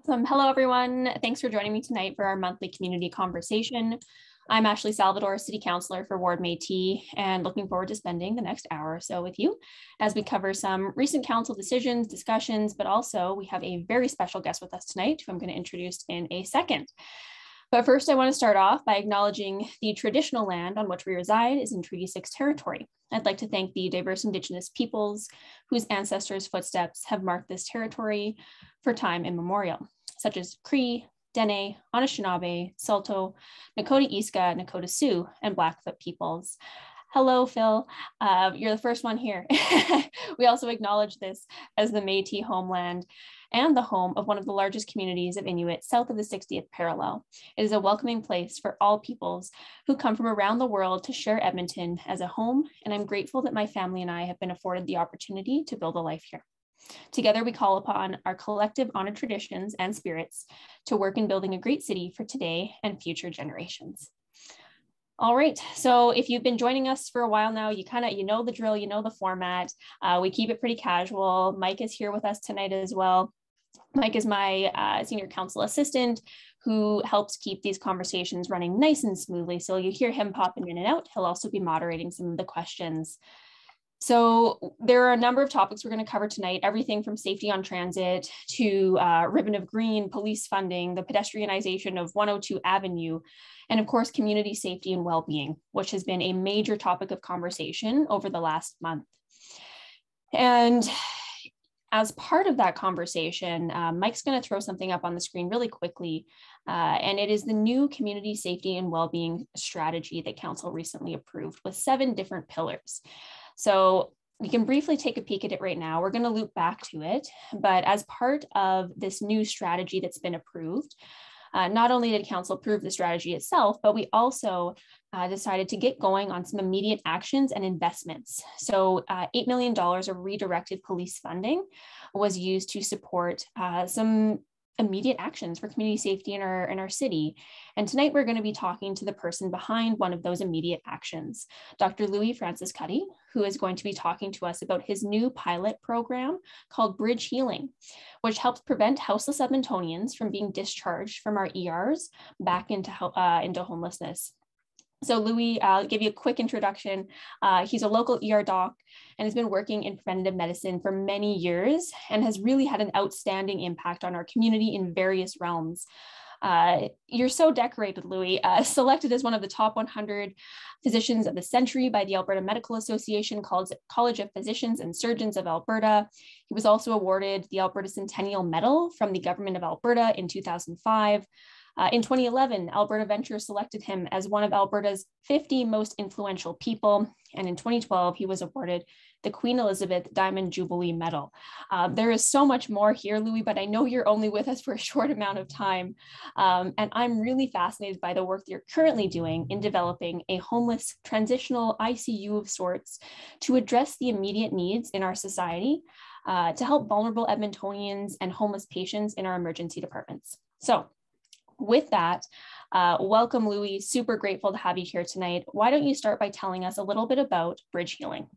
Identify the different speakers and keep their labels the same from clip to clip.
Speaker 1: Awesome. Hello, everyone. Thanks for joining me tonight for our monthly community conversation. I'm Ashley Salvador, City Councillor for Ward Métis, and looking forward to spending the next hour or so with you as we cover some recent council decisions, discussions, but also we have a very special guest with us tonight, who I'm going to introduce in a second. But first, I want to start off by acknowledging the traditional land on which we reside is in Treaty 6 territory. I'd like to thank the diverse Indigenous peoples whose ancestors' footsteps have marked this territory for time immemorial, such as Cree, Dene, Anishinaabe, Saulteaux, Nakota Iska, Nakota Sioux, and Blackfoot peoples. Hello, Phil. You're the first one here. We also acknowledge this as the Métis homeland and the home of one of the largest communities of Inuit south of the 60th parallel. It is a welcoming place for all peoples who come from around the world to share Edmonton as a home, and I'm grateful that my family and I have been afforded the opportunity to build a life here. Together, we call upon our collective honored traditions and spirits to work in building a great city for today and future generations. All right, so if you've been joining us for a while now, you know the drill, you know the format. We keep it pretty casual. Mike is here with us tonight as well. Mike is my senior council assistant who helps keep these conversations running nice and smoothly. So you hear him popping in and out. He'll also be moderating some of the questions. So there are a number of topics we're going to cover tonight, everything from safety on transit to ribbon of green, police funding, the pedestrianization of 102 Avenue, and of course, community safety and well-being, which has been a major topic of conversation over the last month. And as part of that conversation, Mike's going to throw something up on the screen really quickly, and it is the new community safety and well-being strategy that Council recently approved with 7 different pillars. So we can briefly take a peek at it right now. We're going to loop back to it, but as part of this new strategy that's been approved, not only did Council approve the strategy itself, but we also decided to get going on some immediate actions and investments. So $8 million of redirected police funding was used to support some immediate actions for community safety in our city. And tonight we're going to be talking to the person behind one of those immediate actions, Dr. Francescutti, who is going to be talking to us about his new pilot program called Bridge Healing, which helps prevent houseless Edmontonians from being discharged from our ERs back into homelessness. So Louis, I'll give you a quick introduction. He's a local ER doc and has been working in preventative medicine for many years and has really had an outstanding impact on our community in various realms. You're so decorated, Louis, selected as one of the top 100 physicians of the century by the Alberta Medical Association College of Physicians and Surgeons of Alberta. He was also awarded the Alberta Centennial Medal from the Government of Alberta in 2005. In 2011, Alberta Venture selected him as one of Alberta's 50 most influential people. And in 2012, he was awarded the Queen Elizabeth Diamond Jubilee Medal. There is so much more here, Louis, but I know you're only with us for a short amount of time. And I'm really fascinated by the work that you're currently doing in developing a homeless transitional ICU of sorts to address the immediate needs in our society to help vulnerable Edmontonians and homeless patients in our emergency departments. So, with that, welcome, Louis. Super grateful to have you here tonight. Why don't you start by telling us a little bit about Bridge Healing?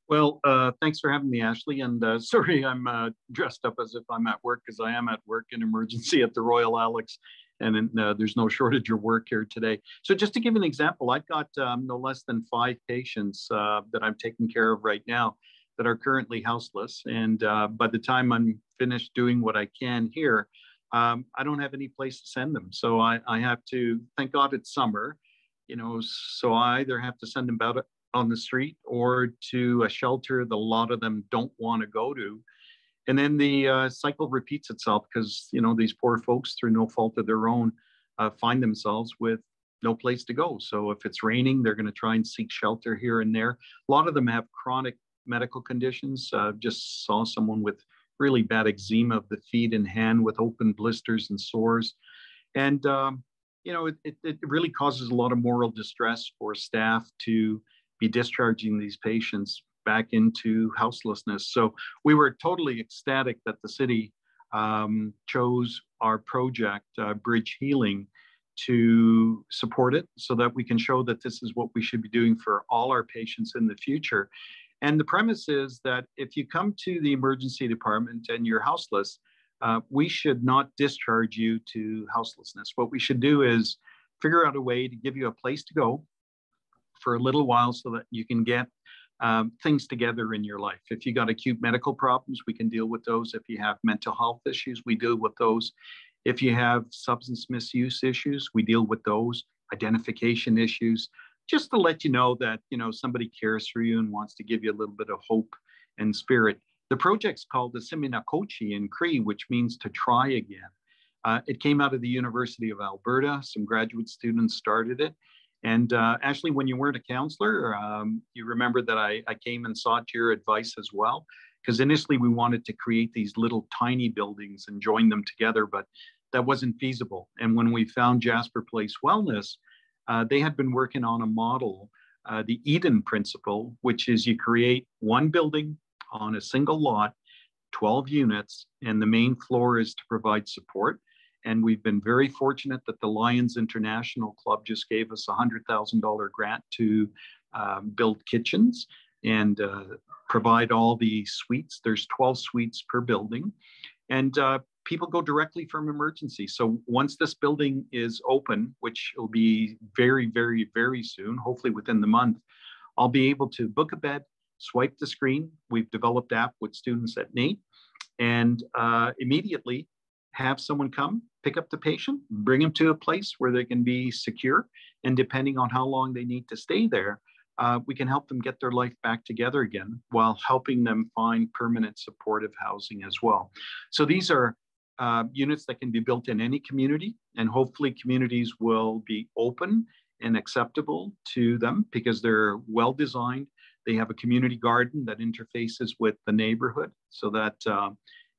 Speaker 2: Well, thanks for having me, Ashley. And sorry, I'm dressed up as if I'm at work, because I am at work in emergency at the Royal Alex, and there's no shortage of work here today. So just to give an example, I've got no less than 5 patients that I'm taking care of right now that are currently houseless. And by the time I'm finished doing what I can here, I don't have any place to send them. So I have to, thank God it's summer, so I either have to send them out on the street or to a shelter that a lot of them don't want to go to. And then the cycle repeats itself because, these poor folks, through no fault of their own, find themselves with no place to go. So if it's raining, they're going to try and seek shelter here and there. A lot of them have chronic medical conditions. Just saw someone with really bad eczema of the feet and hand with open blisters and sores. And, it really causes a lot of moral distress for staff to be discharging these patients back into houselessness. So we were totally ecstatic that the city chose our project, Bridge Healing, to support it so that we can show that this is what we should be doing for all our patients in the future. And the premise is that if you come to the emergency department and you're houseless, we should not discharge you to houselessness. What we should do is figure out a way to give you a place to go for a little while so that you can get things together in your life. If you got acute medical problems, we can deal with those. If you have mental health issues, we deal with those. If you have substance misuse issues, we deal with those. Identification issues, just to let you know that, you know, somebody cares for you and wants to give you a little bit of hope and spirit. The project's called the Siminakochi in Cree, which means to try again. It came out of the University of Alberta. Some graduate students started it. And Ashley, when you weren't a counselor, you remember that I came and sought your advice as well, because initially we wanted to create these little tiny buildings and join them together, but that wasn't feasible. And when we found Jasper Place Wellness, they had been working on a model, the Eden principle, which is you create one building on a single lot, 12 units, and the main floor is to provide support. And we've been very fortunate that the Lions International Club just gave us a $100,000 grant to build kitchens and provide all the suites. There's 12 suites per building. And people go directly from emergency. So once this building is open, which will be very, very, very soon, hopefully within the month, I'll be able to book a bed, swipe the screen. We've developed app with students at NAIT, and immediately have someone come, pick up the patient, bring them to a place where they can be secure. And depending on how long they need to stay there, we can help them get their life back together again while helping them find permanent supportive housing as well. So these are units that can be built in any community, and hopefully communities will be open and acceptable to them because they're well designed. They have a community garden that interfaces with the neighborhood so that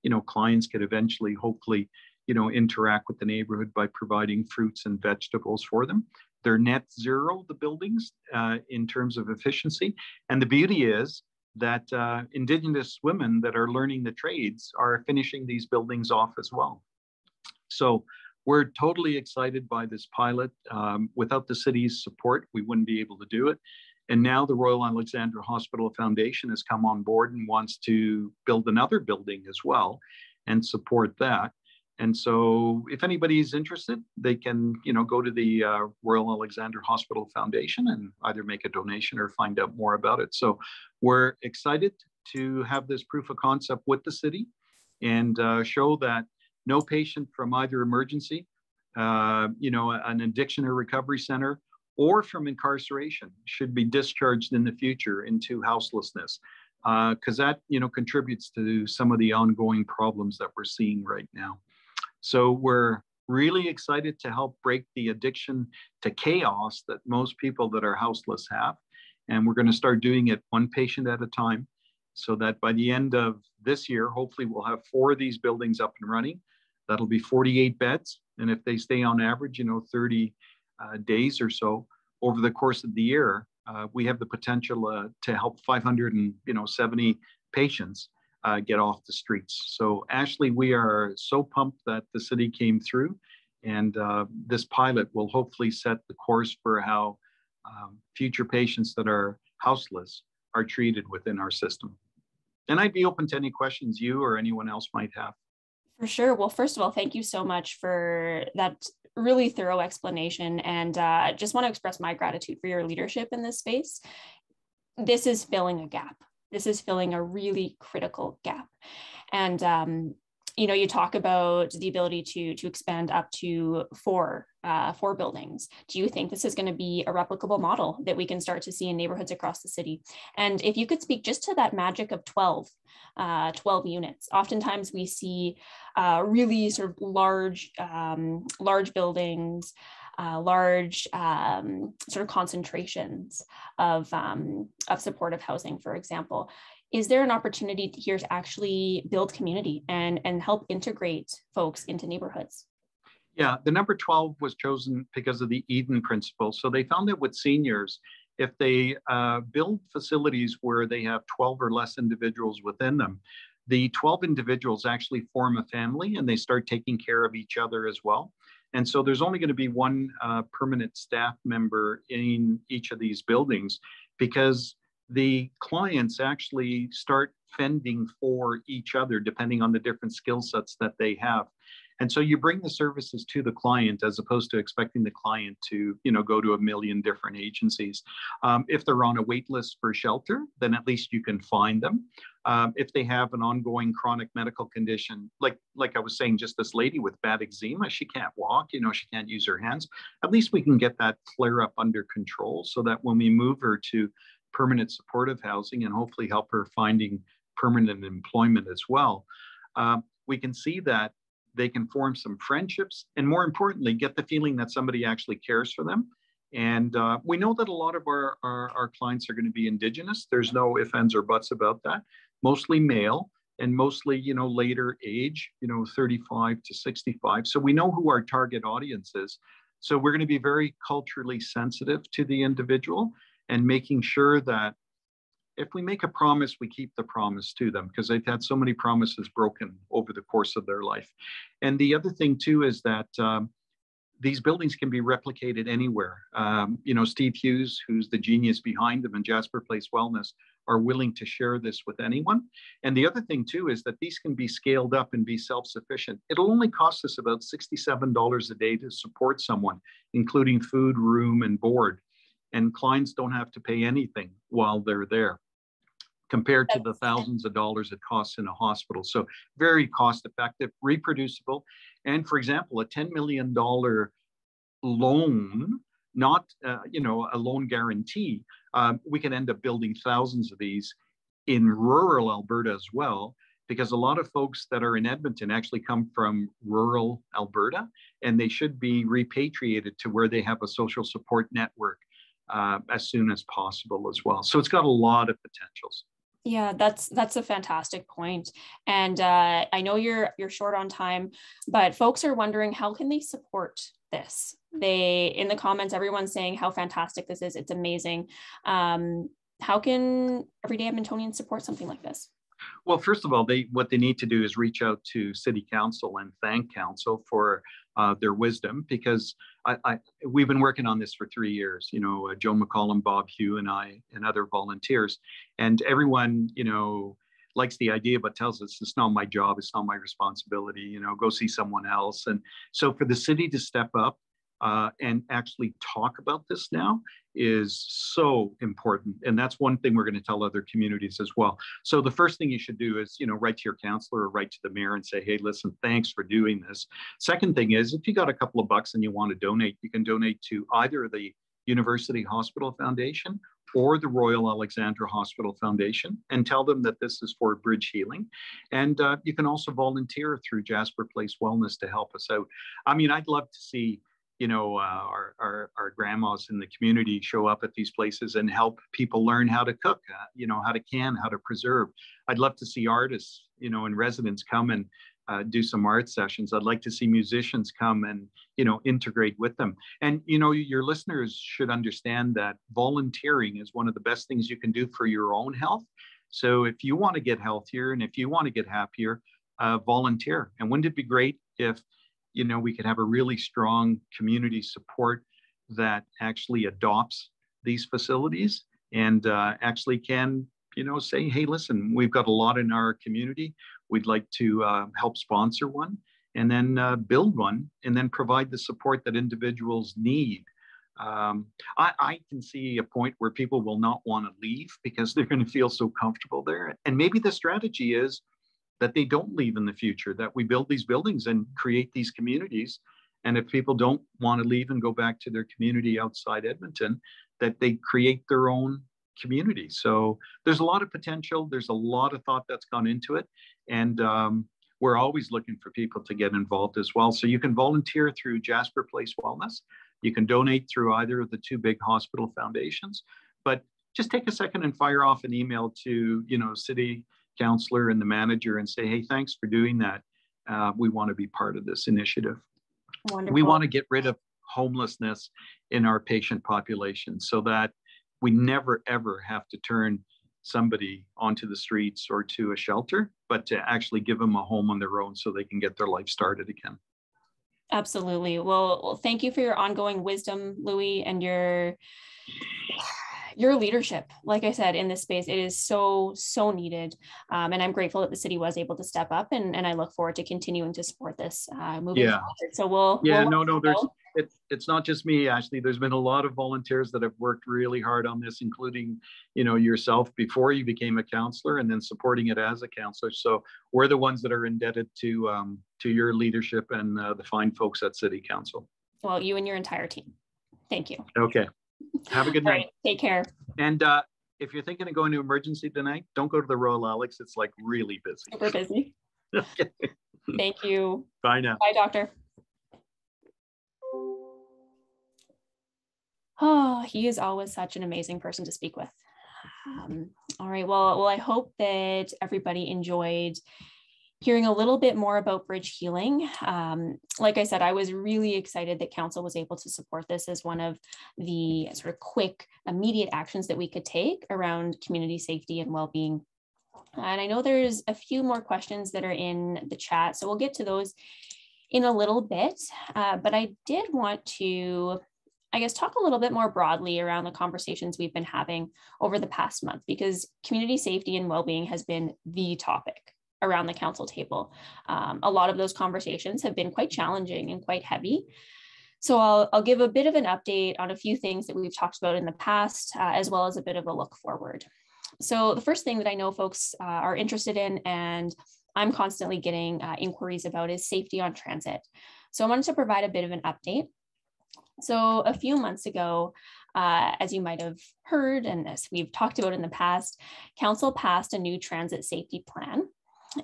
Speaker 2: you know, clients could eventually, hopefully, you know, interact with the neighborhood by providing fruits and vegetables for them. They're net zero, the buildings, in terms of efficiency. And the beauty is that Indigenous women that are learning the trades are finishing these buildings off as well. So we're totally excited by this pilot. Without the city's support, we wouldn't be able to do it. And now the Royal Alexandra Hospital Foundation has come on board and wants to build another building as well and support that. And so if anybody's interested, they can, you know, go to the Royal Alexandra Hospital Foundation and either make a donation or find out more about it. So we're excited to have this proof of concept with the city and show that no patient from either emergency, you know, an addiction or recovery center, or from incarceration should be discharged in the future into houselessness, because that, you know, contributes to some of the ongoing problems that we're seeing right now. So we're really excited to help break the addiction to chaos that most people that are houseless have. And we're going to start doing it one patient at a time so that by the end of this year, hopefully we'll have 4 of these buildings up and running. That'll be 48 beds. And if they stay on average, you know, 30 days or so over the course of the year, we have the potential to help 570 patients get off the streets. So Ashley, we are so pumped that the city came through, and this pilot will hopefully set the course for how future patients that are houseless are treated within our system. And I'd be open to any questions you or anyone else might have.
Speaker 1: For sure. Well, first of all, thank you so much for that really thorough explanation. And just want to express my gratitude for your leadership in this space. This is filling a gap. This is filling a really critical gap. And, you know, you talk about the ability to expand up to four buildings. Do you think this is going to be a replicable model that we can start to see in neighborhoods across the city? And if you could speak just to that magic of 12 units. Oftentimes we see really sort of large buildings, large sort of concentrations of supportive housing, for example. Is there an opportunity here to actually build community and help integrate folks into neighborhoods?
Speaker 2: Yeah, the number 12 was chosen because of the Eden principle. So they found that with seniors, if they build facilities where they have 12 or less individuals within them, the 12 individuals actually form a family and they start taking care of each other as well. And so there's only going to be one permanent staff member in each of these buildings because the clients actually start fending for each other depending on the different skill sets that they have. And so you bring the services to the client as opposed to expecting the client to, go to a million different agencies. If they're on a wait list for shelter, then at least you can find them. If they have an ongoing chronic medical condition, like I was saying, just this lady with bad eczema, she can't walk, she can't use her hands. At least we can get that flare up under control so that when we move her to permanent supportive housing and hopefully help her finding permanent employment as well, we can see that they can form some friendships and, more importantly, get the feeling that somebody actually cares for them. And we know that a lot of our clients are going to be Indigenous. There's no ifs, ands, or buts about that. Mostly male and mostly, later age, 35 to 65. So we know who our target audience is. So we're going to be very culturally sensitive to the individual and making sure that if we make a promise, we keep the promise to them, because they've had so many promises broken over the course of their life. And the other thing too is that these buildings can be replicated anywhere. Steve Hughes, who's the genius behind them, and Jasper Place Wellness are willing to share this with anyone. And the other thing too is that these can be scaled up and be self-sufficient. It'll only cost us about $67 a day to support someone, including food, room, and board. And clients don't have to pay anything while they're there, compared to the thousands of dollars it costs in a hospital. So very cost effective, reproducible. And for example, a $10 million loan, not a loan guarantee, we can end up building thousands of these in rural Alberta as well, because a lot of folks that are in Edmonton actually come from rural Alberta, and they should be repatriated to where they have a social support network as soon as possible as well. So it's got a lot of potentials.
Speaker 1: Yeah, that's a fantastic point. And I know you're short on time, but folks are wondering, how can they support this? In the comments, everyone's saying how fantastic this is. It's amazing. How can everyday Edmontonians support something like this?
Speaker 2: Well, first of all, what they need to do is reach out to City Council and thank Council for their wisdom, because we've been working on this for 3 years, Joe McCollum, Bob Hugh, and I, and other volunteers. And everyone, likes the idea, but tells us it's not my job, it's not my responsibility, go see someone else. And so for the city to step up and actually talk about this now is so important. And that's one thing we're going to tell other communities as well. So the first thing you should do is, write to your councillor or write to the mayor and say, hey, listen, thanks for doing this. Second thing is, if you got a couple of bucks and you want to donate, you can donate to either the University Hospital Foundation or the Royal Alexandra Hospital Foundation, and tell them that this is for bridge healing. And you can also volunteer through Jasper Place Wellness to help us out. I mean, I'd love to see our grandmas in the community show up at these places and help people learn how to cook, how to can, how to preserve. I'd love to see artists, and residents come and do some art sessions. I'd like to see musicians come and, integrate with them. And, your listeners should understand that volunteering is one of the best things you can do for your own health. So if you want to get healthier and if you want to get happier, volunteer. And wouldn't it be great if we could have a really strong community support that actually adopts these facilities and actually can, say, hey, listen, we've got a lot in our community. We'd like to help sponsor one, and then build one, and then provide the support that individuals need. I can see a point where people will not want to leave because they're going to feel so comfortable there. And maybe the strategy is that they don't leave in the future, that we build these buildings and create these communities. And if people don't want to leave and go back to their community outside Edmonton, that they create their own community. So there's a lot of potential. There's a lot of thought that's gone into it. And we're always looking for people to get involved as well. So you can volunteer through Jasper Place Wellness. You can donate through either of the two big hospital foundations, but just take a second and fire off an email to, City Councillor and the manager and say, hey, thanks for doing that. We want to be part of this initiative.
Speaker 1: Wonderful.
Speaker 2: We want to get rid of homelessness in our patient population so that we never, ever have to turn somebody onto the streets or to a shelter, but to actually give them a home on their own so they can get their life started again.
Speaker 1: Absolutely. Well, thank you for your ongoing wisdom, Louis, and your your leadership. Like I said, in this space, it is so needed. And I'm grateful that the city was able to step up, and I look forward to continuing to support this moving forward. So we'll
Speaker 2: it's not just me, Ashley. There's been a lot of volunteers that have worked really hard on this, including, yourself before you became a councillor, and then supporting it as a councillor. So we're the ones that are indebted to your leadership and the fine folks at City Council.
Speaker 1: Well, you and your entire team. Thank you.
Speaker 2: Okay. Have a good night.
Speaker 1: Right, take care.
Speaker 2: And if you're thinking of going to emergency tonight, don't go to the Royal Alex. It's like really busy.
Speaker 1: Super busy.
Speaker 2: Okay.
Speaker 1: Thank you.
Speaker 2: Bye now.
Speaker 1: Bye, doctor. Oh, he is always such an amazing person to speak with. All right, well, I hope that everybody enjoyed hearing a little bit more about bridge healing. Like I said, I was really excited that council was able to support this as one of the sort of quick, immediate actions that we could take around community safety and well-being. And I know there's a few more questions that are in the chat, so we'll get to those in a little bit. But I did want to, I guess, talk a little bit more broadly around the conversations we've been having over the past month, because community safety and well-being has been the topic around the council table. A lot of those conversations have been quite challenging and quite heavy. So I'll give a bit of an update on a few things that we've talked about in the past, as well as a bit of a look forward. So the first thing that I know folks are interested in, and I'm constantly getting inquiries about, is safety on transit. So I wanted to provide a bit of an update. So a few months ago, as you might have heard, and as we've talked about in the past, council passed a new transit safety plan.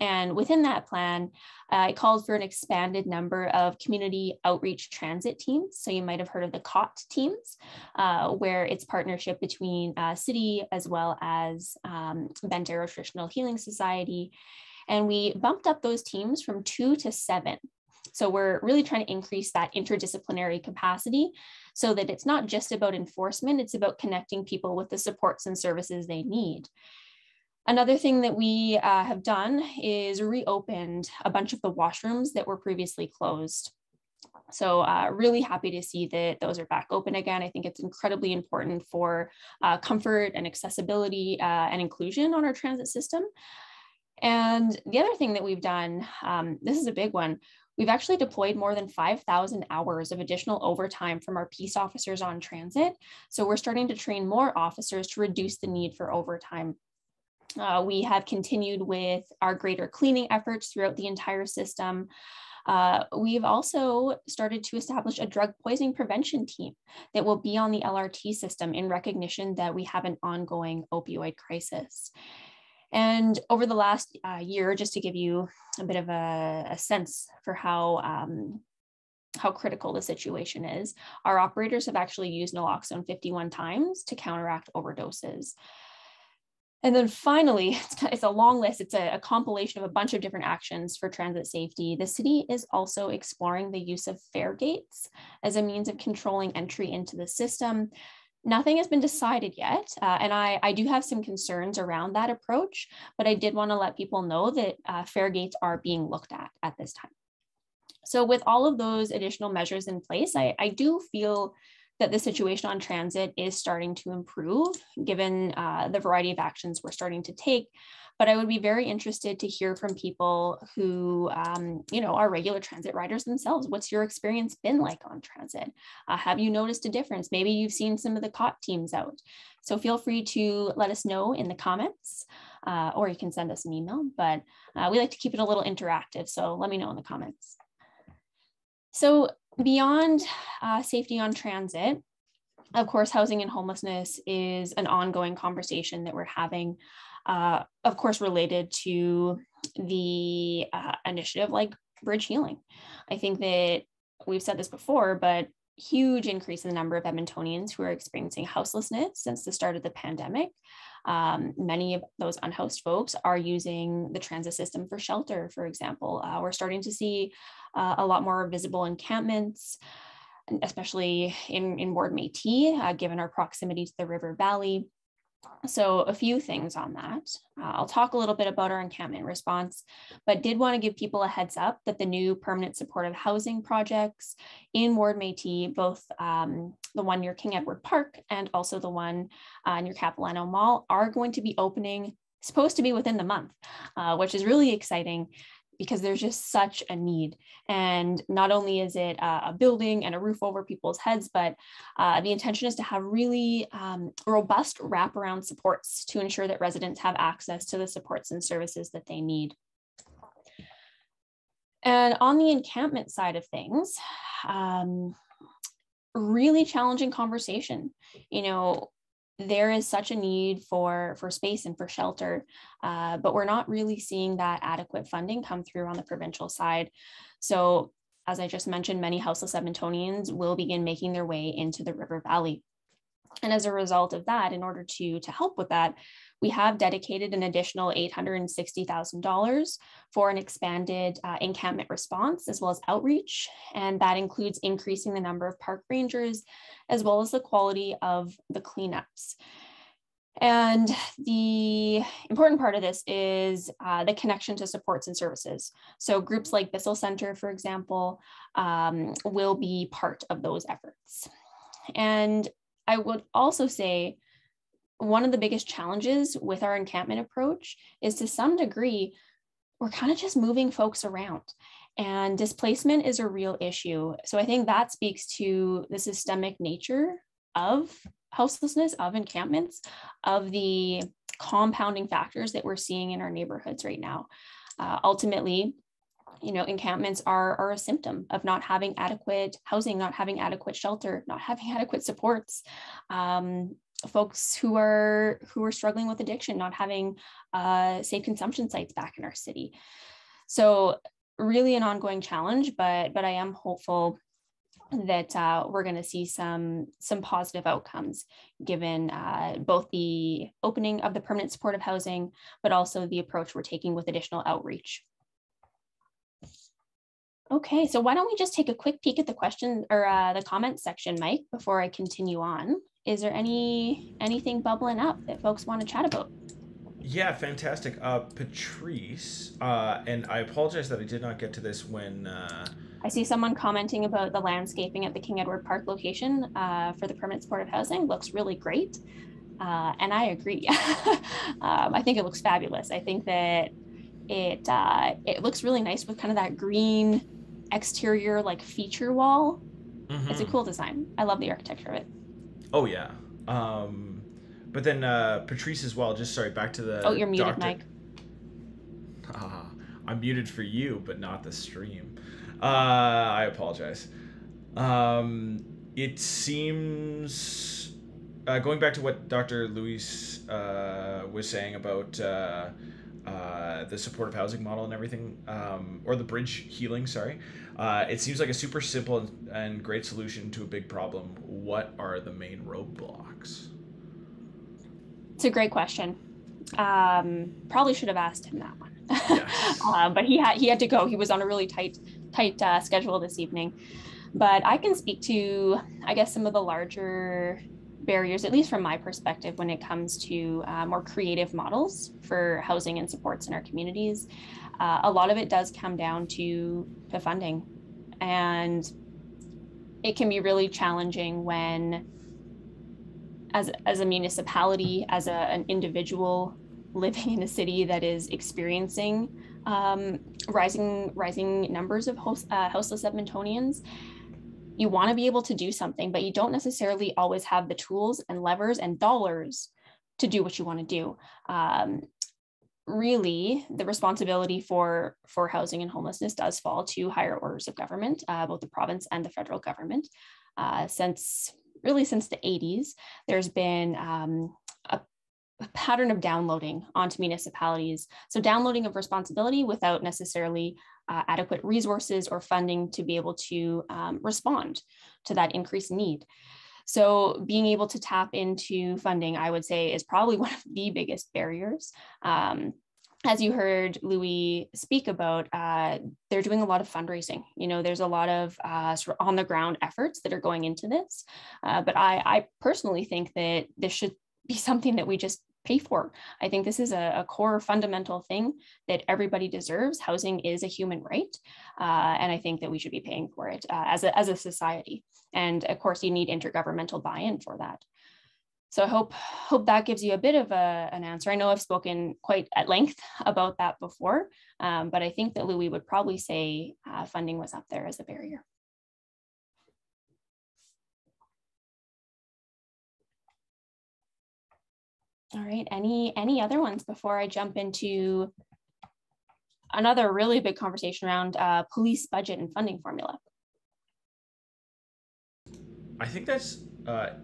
Speaker 1: And within that plan, it called for an expanded number of community outreach transit teams. So you might have heard of the COT teams, where it's partnership between city as well as Bent Arrow Traditional Healing Society. And we bumped up those teams from 2 to 7. So we're really trying to increase that interdisciplinary capacity so that it's not just about enforcement, it's about connecting people with the supports and services they need. Another thing that we have done is reopened a bunch of the washrooms that were previously closed. So really happy to see that those are back open again. I think it's incredibly important for comfort and accessibility and inclusion on our transit system. And the other thing that we've done, this is a big one, we've actually deployed more than 5,000 hours of additional overtime from our peace officers on transit. So we're starting to train more officers to reduce the need for overtime. We have continued with our greater cleaning efforts throughout the entire system. We've also started to establish a drug poisoning prevention team that will be on the LRT system in recognition that we have an ongoing opioid crisis. And over the last year, just to give you a bit of a sense for how critical the situation is, our operators have actually used naloxone 51 times to counteract overdoses. And then finally, it's a long list. It's a compilation of a bunch of different actions for transit safety. The city is also exploring the use of fare gates as a means of controlling entry into the system. Nothing has been decided yet, and I do have some concerns around that approach, but I did want to let people know that fare gates are being looked at this time. So with all of those additional measures in place, I do feel that the situation on transit is starting to improve given the variety of actions we're starting to take. But I would be very interested to hear from people who, are regular transit riders themselves. What's your experience been like on transit? Have you noticed a difference? Maybe you've seen some of the COT teams out. So feel free to let us know in the comments, or you can send us an email, but we like to keep it a little interactive. So let me know in the comments. So beyond safety on transit, of course, housing and homelessness is an ongoing conversation that we're having, of course, related to the initiative like bridge healing. I think that we've said this before, but huge increase in the number of Edmontonians who are experiencing houselessness since the start of the pandemic. Many of those unhoused folks are using the transit system for shelter, for example. We're starting to see a lot more visible encampments, especially in Ward Métis, given our proximity to the river valley. So a few things on that. I'll talk a little bit about our encampment response, but did want to give people a heads up that the new permanent supportive housing projects in Ward Métis, both the one near King Edward Park and also the one near Capilano Mall, are going to be opening, supposed to be within the month, which is really exciting, because there's just such a need. And not only is it a building and a roof over people's heads, but the intention is to have really robust wraparound supports to ensure that residents have access to the supports and services that they need. And on the encampment side of things, really challenging conversation. You know, there is such a need for space and for shelter, but we're not really seeing that adequate funding come through on the provincial side. So as I just mentioned, many houseless Edmontonians will begin making their way into the River Valley. And as a result of that, in order to help with that, we have dedicated an additional $860,000 for an expanded encampment response, as well as outreach. And that includes increasing the number of park rangers, as well as the quality of the cleanups. And the important part of this is the connection to supports and services. So groups like Bissell Center, for example, will be part of those efforts. And I would also say one of the biggest challenges with our encampment approach is, to some degree, we're kind of just moving folks around, and displacement is a real issue. So I think that speaks to the systemic nature of houselessness, of encampments, of the compounding factors that we're seeing in our neighborhoods right now. Ultimately, you know, encampments are a symptom of not having adequate housing, not having adequate shelter, not having adequate supports. Folks who are struggling with addiction, not having safe consumption sites back in our city. So really an ongoing challenge, but I am hopeful that we're going to see some positive outcomes, given both the opening of the permanent supportive housing, but also the approach we're taking with additional outreach. Okay, so why don't we just take a quick peek at the question or the comment section, Mike, before I continue on. Is there anything bubbling up that folks want to chat about?
Speaker 3: Yeah, fantastic. Patrice, and I apologize that I did not get to this when...
Speaker 1: I see someone commenting about the landscaping at the King Edward Park location for the permanent supportive housing. Looks really great. And I agree. I think it looks fabulous. I think that it looks really nice with kind of that green exterior like feature wall. Mm-hmm. It's a cool design. I love the architecture of it.
Speaker 3: Oh yeah. But then Patrice as well, just sorry, back to the...
Speaker 1: Oh, you're muted, Mike.
Speaker 3: I'm muted for you, but not the stream. I apologize. It seems, going back to what Dr. Luis was saying about the supportive housing model and everything, or the bridge healing, sorry. It seems like a super simple and great solution to a big problem. What are the main roadblocks? It's
Speaker 1: a great question. Probably should have asked him that one.
Speaker 3: Yes.
Speaker 1: But he had to go. He was on a really tight schedule this evening. But I can speak to, I guess, some of the larger barriers, at least from my perspective, when it comes to more creative models for housing and supports in our communities. A lot of it does come down to funding, and it can be really challenging when, as a municipality, as an individual living in a city that is experiencing rising numbers of houseless Edmontonians. You want to be able to do something, but you don't necessarily always have the tools and levers and dollars to do what you want to do. Really, the responsibility for housing and homelessness does fall to higher orders of government, both the province and the federal government. Since the 80s, there's been a pattern of downloading onto municipalities. So downloading of responsibility without necessarily adequate resources or funding to be able to respond to that increased need. So being able to tap into funding, I would say, is probably one of the biggest barriers. As you heard Louis speak about, they're doing a lot of fundraising. You know, there's a lot of sort of on the ground efforts that are going into this. But I personally think that this should be something that we just pay for. I think this is a core fundamental thing that everybody deserves. Housing is a human right. And I think that we should be paying for it as a society. And of course, you need intergovernmental buy-in for that. So I hope that gives you a bit of an answer. I know I've spoken quite at length about that before, but I think that Louis would probably say funding was up there as a barrier. All right, any other ones before I jump into another really big conversation around police budget and funding formula?
Speaker 3: I think that's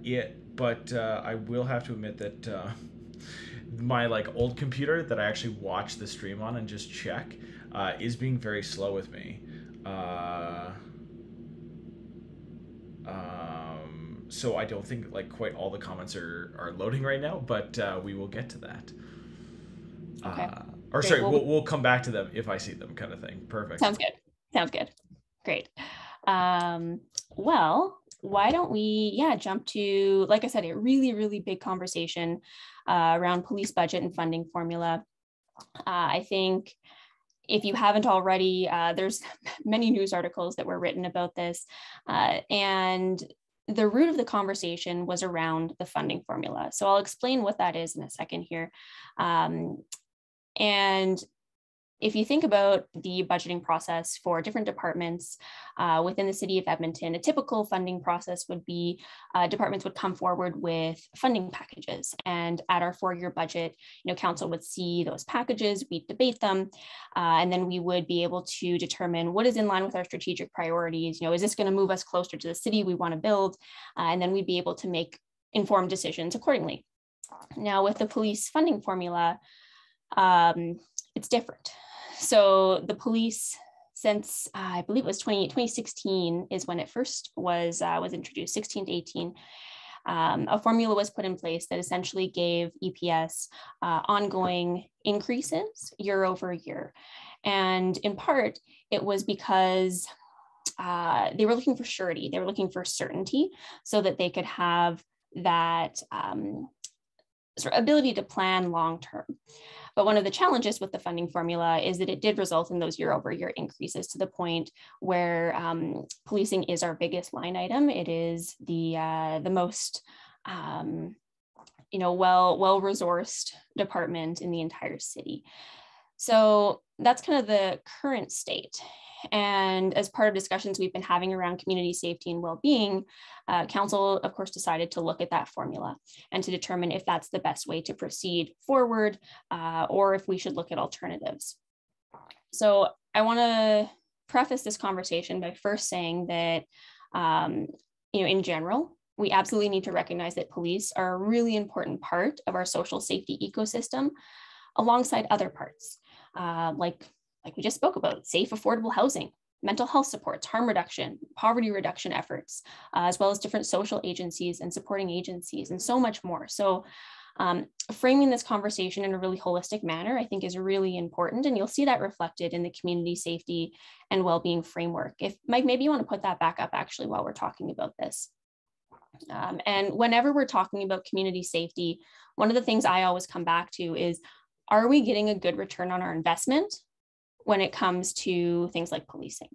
Speaker 3: it, but I will have to admit that my old computer that I actually watch the stream on and just check is being very slow with me. So I don't think quite all the comments are loading right now, but we will get to that.
Speaker 1: Okay.
Speaker 3: Or great. Sorry, we'll come back to them if I see them, kind of thing. Perfect.
Speaker 1: Sounds good. Sounds good. Great. Well, why don't we, jump to, like I said, a really, really big conversation around police budget and funding formula. I think if you haven't already, there's many news articles that were written about this, and the root of the conversation was around the funding formula. So I'll explain what that is in a second here. And if you think about the budgeting process for different departments within the city of Edmonton, a typical funding process would be departments would come forward with funding packages. And at our 4-year budget, council would see those packages, we'd debate them, and then we would be able to determine what is in line with our strategic priorities. Is this going to move us closer to the city we want to build? And then we'd be able to make informed decisions accordingly. Now, with the police funding formula, it's different. So the police, since I believe it was 2016 is when it first was introduced, 16 to 18, a formula was put in place that essentially gave EPS ongoing increases year over year. And in part, it was because they were looking for surety, they were looking for certainty so that they could have that sort of ability to plan long term. But one of the challenges with the funding formula is that it did result in those year over year increases to the point where policing is our biggest line item. It is the most well-resourced department in the entire city. So that's kind of the current state. And as part of discussions we've been having around community safety and well-being, council, of course, decided to look at that formula and to determine if that's the best way to proceed forward or if we should look at alternatives. So I want to preface this conversation by first saying that, in general, we absolutely need to recognize that police are a really important part of our social safety ecosystem alongside other parts, like we just spoke about, safe, affordable housing, mental health supports, harm reduction, poverty reduction efforts, as well as different social agencies and supporting agencies, and so much more. So framing this conversation in a really holistic manner, I think, is really important. And you'll see that reflected in the community safety and well-being framework. If Mike, maybe you want to put that back up actually while we're talking about this. And whenever we're talking about community safety, one of the things I always come back to is, are we getting a good return on our investment when it comes to things like policing?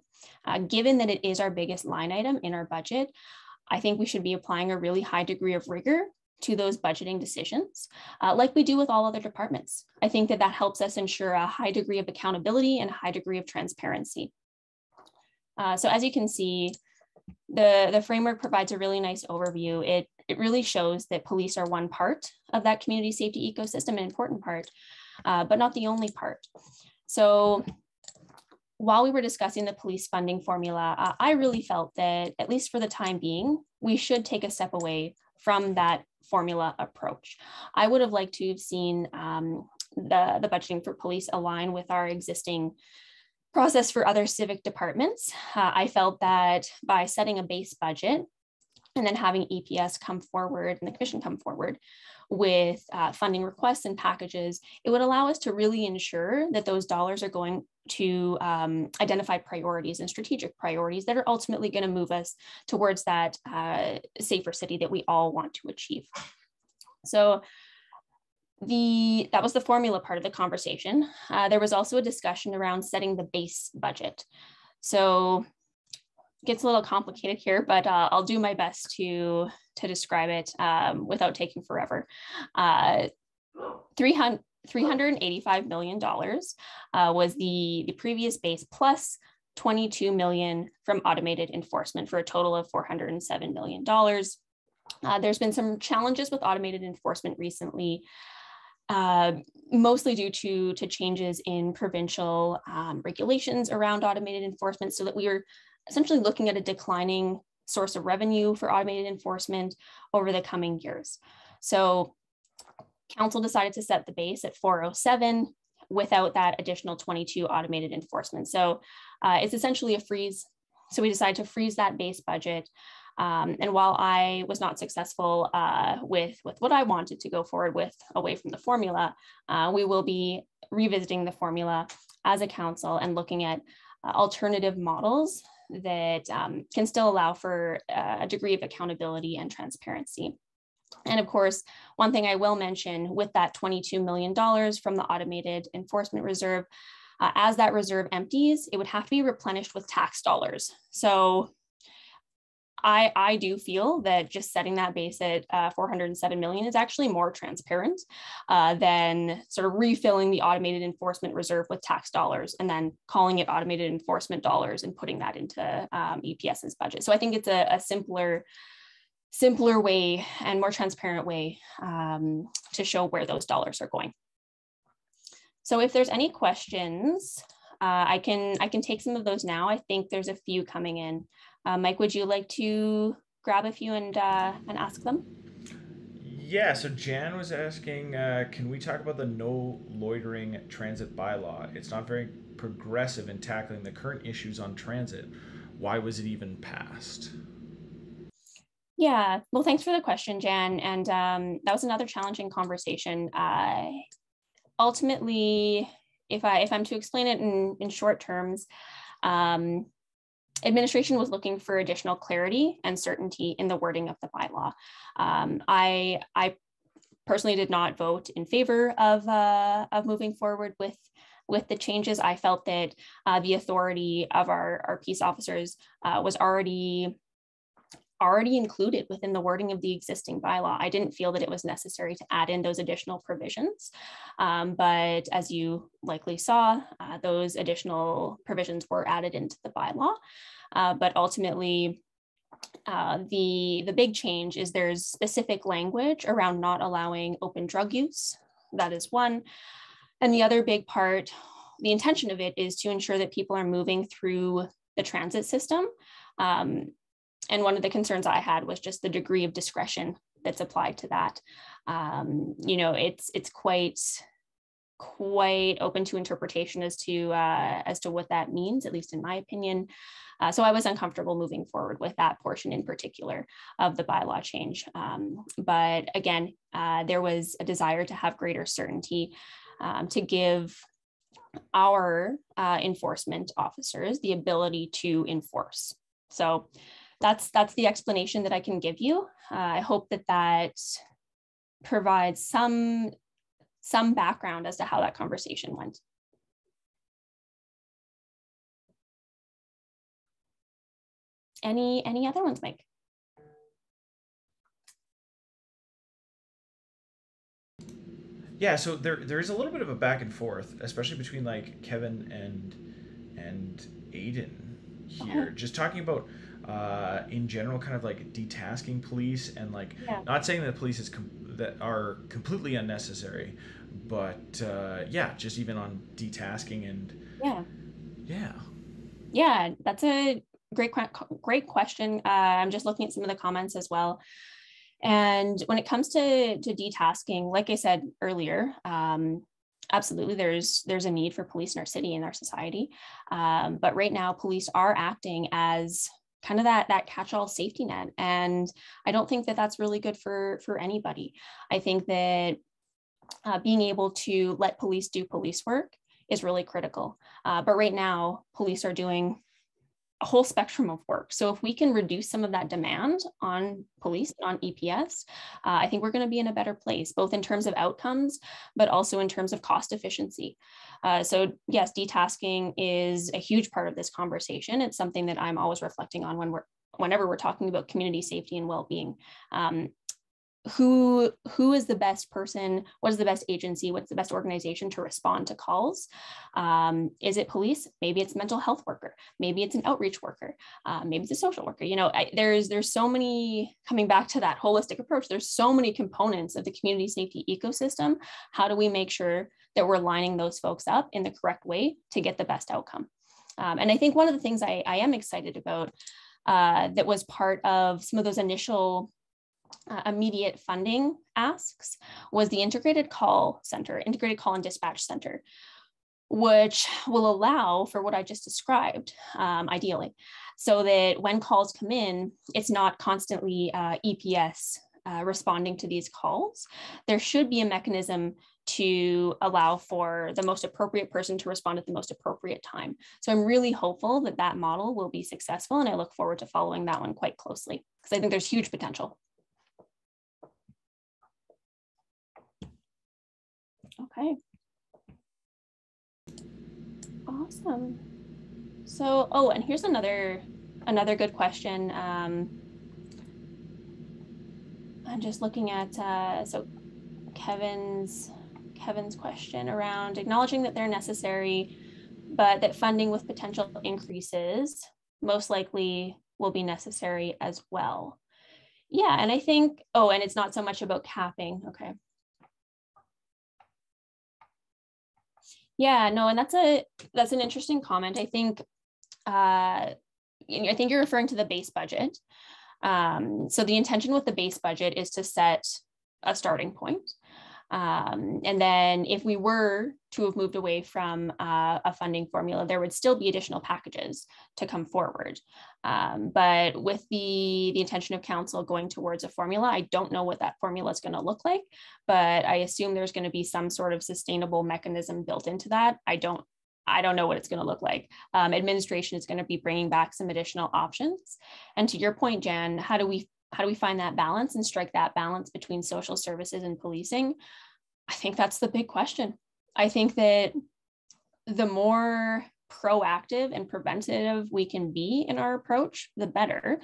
Speaker 1: Given that it is our biggest line item in our budget, I think we should be applying a really high degree of rigor to those budgeting decisions, like we do with all other departments. I think that helps us ensure a high degree of accountability and a high degree of transparency. So as you can see, the framework provides a really nice overview. It really shows that police are one part of that community safety ecosystem, an important part, but not the only part. So while we were discussing the police funding formula, I really felt that, at least for the time being, we should take a step away from that formula approach. I would have liked to have seen the budgeting for police align with our existing process for other civic departments. I felt that by setting a base budget and then having EPS come forward and the commission come forward with funding requests and packages, it would allow us to really ensure that those dollars are going to identify priorities and strategic priorities that are ultimately going to move us towards that safer city that we all want to achieve. So that was the formula part of the conversation. There was also a discussion around setting the base budget. So it gets a little complicated here, but I'll do my best to describe it without taking forever. $385 million was the previous base plus $22 million from automated enforcement for a total of $407 million. There's been some challenges with automated enforcement recently, mostly due to changes in provincial regulations around automated enforcement, so that we are essentially looking at a declining source of revenue for automated enforcement over the coming years. So council decided to set the base at 407 without that additional 22 automated enforcement. So it's essentially a freeze. So we decided to freeze that base budget. And while I was not successful with what I wanted to go forward with away from the formula, we will be revisiting the formula as a council and looking at alternative models that can still allow for a degree of accountability and transparency. And of course, one thing I will mention with that $22 million from the automated enforcement reserve, as that reserve empties, it would have to be replenished with tax dollars. So I do feel that just setting that base at 407 million is actually more transparent than sort of refilling the automated enforcement reserve with tax dollars and then calling it automated enforcement dollars and putting that into EPS's budget. So I think it's a simpler way and more transparent way to show where those dollars are going. So if there's any questions, I can take some of those now. I think there's a few coming in. Mike, would you like to grab a few and ask them?
Speaker 3: Yeah, so Jan was asking, can we talk about the no loitering transit bylaw? It's not very progressive in tackling the current issues on transit. Why was it even passed?
Speaker 1: Yeah, well, thanks for the question, Jan. And that was another challenging conversation. Ultimately, if I'm to explain it in short terms, administration was looking for additional clarity and certainty in the wording of the bylaw. I personally did not vote in favor of moving forward with the changes. I felt that the authority of our peace officers was already included within the wording of the existing bylaw. I didn't feel that it was necessary to add in those additional provisions. But as you likely saw, those additional provisions were added into the bylaw. But ultimately, the big change is there's specific language around not allowing open drug use. That is one. And the other big part, the intention of it is to ensure that people are moving through the transit system. And one of the concerns I had was just the degree of discretion that's applied to that. It's quite open to interpretation as to what that means, at least in my opinion. So I was uncomfortable moving forward with that portion in particular of the bylaw change. But again, there was a desire to have greater certainty to give our enforcement officers the ability to enforce. So that's the explanation that I can give you. I hope that provides some background as to how that conversation went. Any other ones, Mike?
Speaker 3: Yeah, so there is a little bit of a back and forth, especially between like Kevin and Aiden here, just talking about in general kind of like detasking police and like not saying that police is that are completely unnecessary, but just even on detasking and
Speaker 1: that's a great question. I'm just looking at some of the comments as well. And when it comes to detasking, like I said earlier, absolutely, there's a need for police in our city and our society. But right now, police are acting as kind of that catch-all safety net. And I don't think that that's really good for anybody. I think that being able to let police do police work is really critical. But right now, police are doing a whole spectrum of work. So if we can reduce some of that demand on police, on EPS, I think we're going to be in a better place, both in terms of outcomes, but also in terms of cost efficiency. So yes, detasking is a huge part of this conversation. It's something that I'm always reflecting on whenever we're talking about community safety and well-being. Who is the best person? What is the best agency? What's the best organization to respond to calls? Is it police? Maybe it's a mental health worker. Maybe it's an outreach worker. Maybe it's a social worker. You know, there's so many, coming back to that holistic approach, there's so many components of the community safety ecosystem. How do we make sure that we're lining those folks up in the correct way to get the best outcome? And I think one of the things I am excited about that was part of some of those initial immediate funding asks was the integrated call and dispatch center, which will allow for what I just described, ideally, so that when calls come in, it's not constantly EPS responding to these calls. There should be a mechanism to allow for the most appropriate person to respond at the most appropriate time. So I'm really hopeful that that model will be successful, and I look forward to following that one quite closely because I think there's huge potential. Okay. Awesome. So, oh, and here's another good question. I'm just looking at so Kevin's question around acknowledging that they're necessary, but that funding with potential increases most likely will be necessary as well. Yeah, and I think, oh, and it's not so much about capping. Okay. Yeah, no, and that's an interesting comment. I think you're referring to the base budget. So the intention with the base budget is to set a starting point. And then if we were to have moved away from a funding formula, there would still be additional packages to come forward. But with the intention of council going towards a formula, I don't know what that formula is going to look like, but I assume there's going to be some sort of sustainable mechanism built into that. I don't know what it's going to look like. Administration is going to be bringing back some additional options. And to your point, Jan, how do we find that balance and strike that balance between social services and policing? I think that's the big question. I think that the more proactive and preventative we can be in our approach, the better.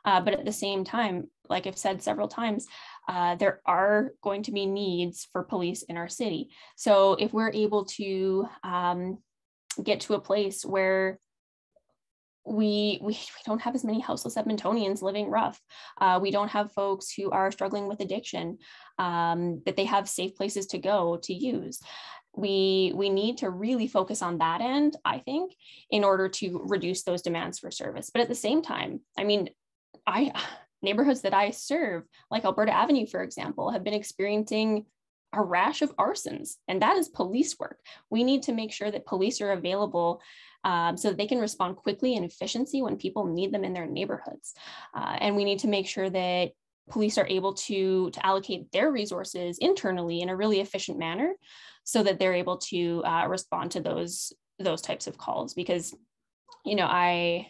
Speaker 1: But at the same time, like I've said several times, there are going to be needs for police in our city. So if we're able to get to a place where we don't have as many houseless Edmontonians living rough. We don't have folks who are struggling with addiction, that they have safe places to go to use. We need to really focus on that end, I think, in order to reduce those demands for service. But at the same time, I mean, neighborhoods that I serve, like Alberta Avenue, for example, have been experiencing a rash of arsons, and that is police work. We need to make sure that police are available so that they can respond quickly and efficiently when people need them in their neighborhoods. And we need to make sure that police are able to allocate their resources internally in a really efficient manner so that they're able to respond to those types of calls. Because, you know, I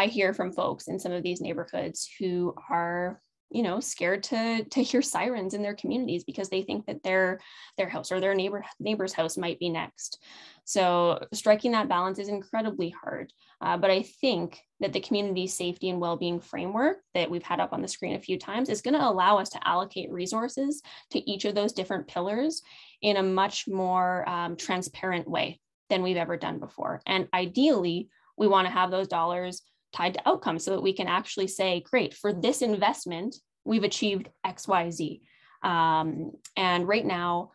Speaker 1: hear from folks in some of these neighborhoods who are, you know, scared to hear sirens in their communities because they think that their house or their neighbor's house might be next. So striking that balance is incredibly hard. But I think that the community safety and well-being framework that we've had up on the screen a few times is going to allow us to allocate resources to each of those different pillars in a much more transparent way than we've ever done before. And ideally, we want to have those dollars tied to outcomes so that we can actually say, great, for this investment, we've achieved X, Y, Z. And right now,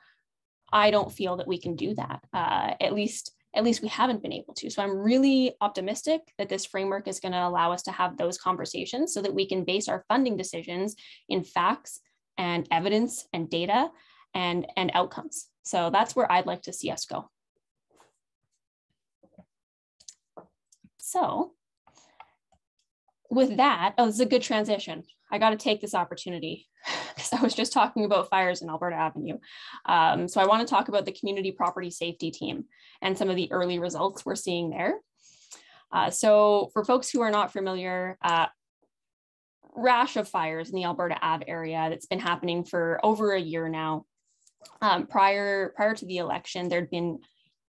Speaker 1: I don't feel that we can do that. At least we haven't been able to. So I'm really optimistic that this framework is going to allow us to have those conversations so that we can base our funding decisions in facts and evidence and data and outcomes. So that's where I'd like to see us go. So with that, oh, this is a good transition. I got to take this opportunity because I was just talking about fires in Alberta Avenue. So I want to talk about the community property safety team and some of the early results we're seeing there. So for folks who are not familiar, rash of fires in the Alberta Ave area that's been happening for over a year now. Prior to the election, there'd been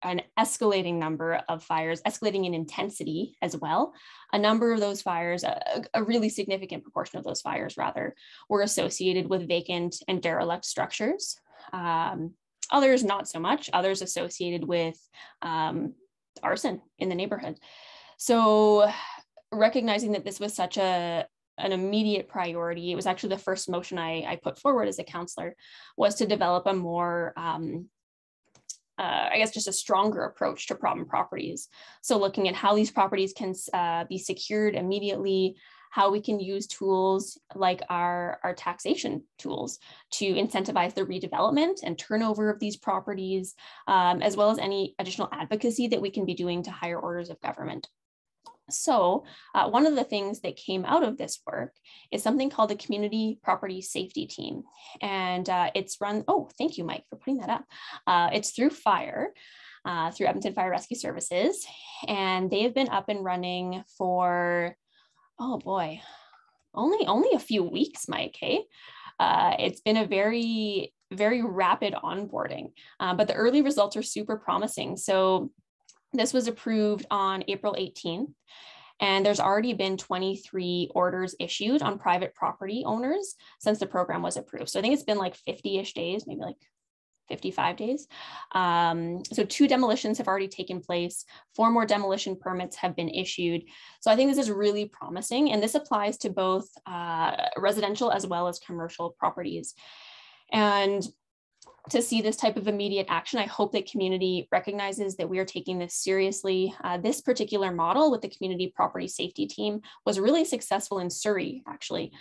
Speaker 1: an escalating number of fires, escalating in intensity as well. A number of those fires, a really significant proportion of those fires rather, were associated with vacant and derelict structures. Others not so much, others associated with arson in the neighborhood. So recognizing that this was such an immediate priority, it was actually the first motion I put forward as a councillor, was to develop a more I guess just a stronger approach to problem properties. So looking at how these properties can be secured immediately, how we can use tools like our taxation tools to incentivize the redevelopment and turnover of these properties, as well as any additional advocacy that we can be doing to higher orders of government. So one of the things that came out of this work is something called the Community Property Safety Team. And it's run, oh, thank you, Mike, for putting that up. It's through FIRE, through Edmonton Fire Rescue Services. And they have been up and running for, oh boy, only a few weeks, Mike, hey? It's been a very, very rapid onboarding, but the early results are super promising. So this was approved on April 18th, and there's already been 23 orders issued on private property owners since the program was approved. So I think it's been like 50-ish days, maybe like 55 days. So 2 demolitions have already taken place. 4 more demolition permits have been issued. So I think this is really promising, and this applies to both residential as well as commercial properties. And to see this type of immediate action, I hope that community recognizes that we are taking this seriously. This particular model with the Community Property Safety Team was really successful in Surrey, actually.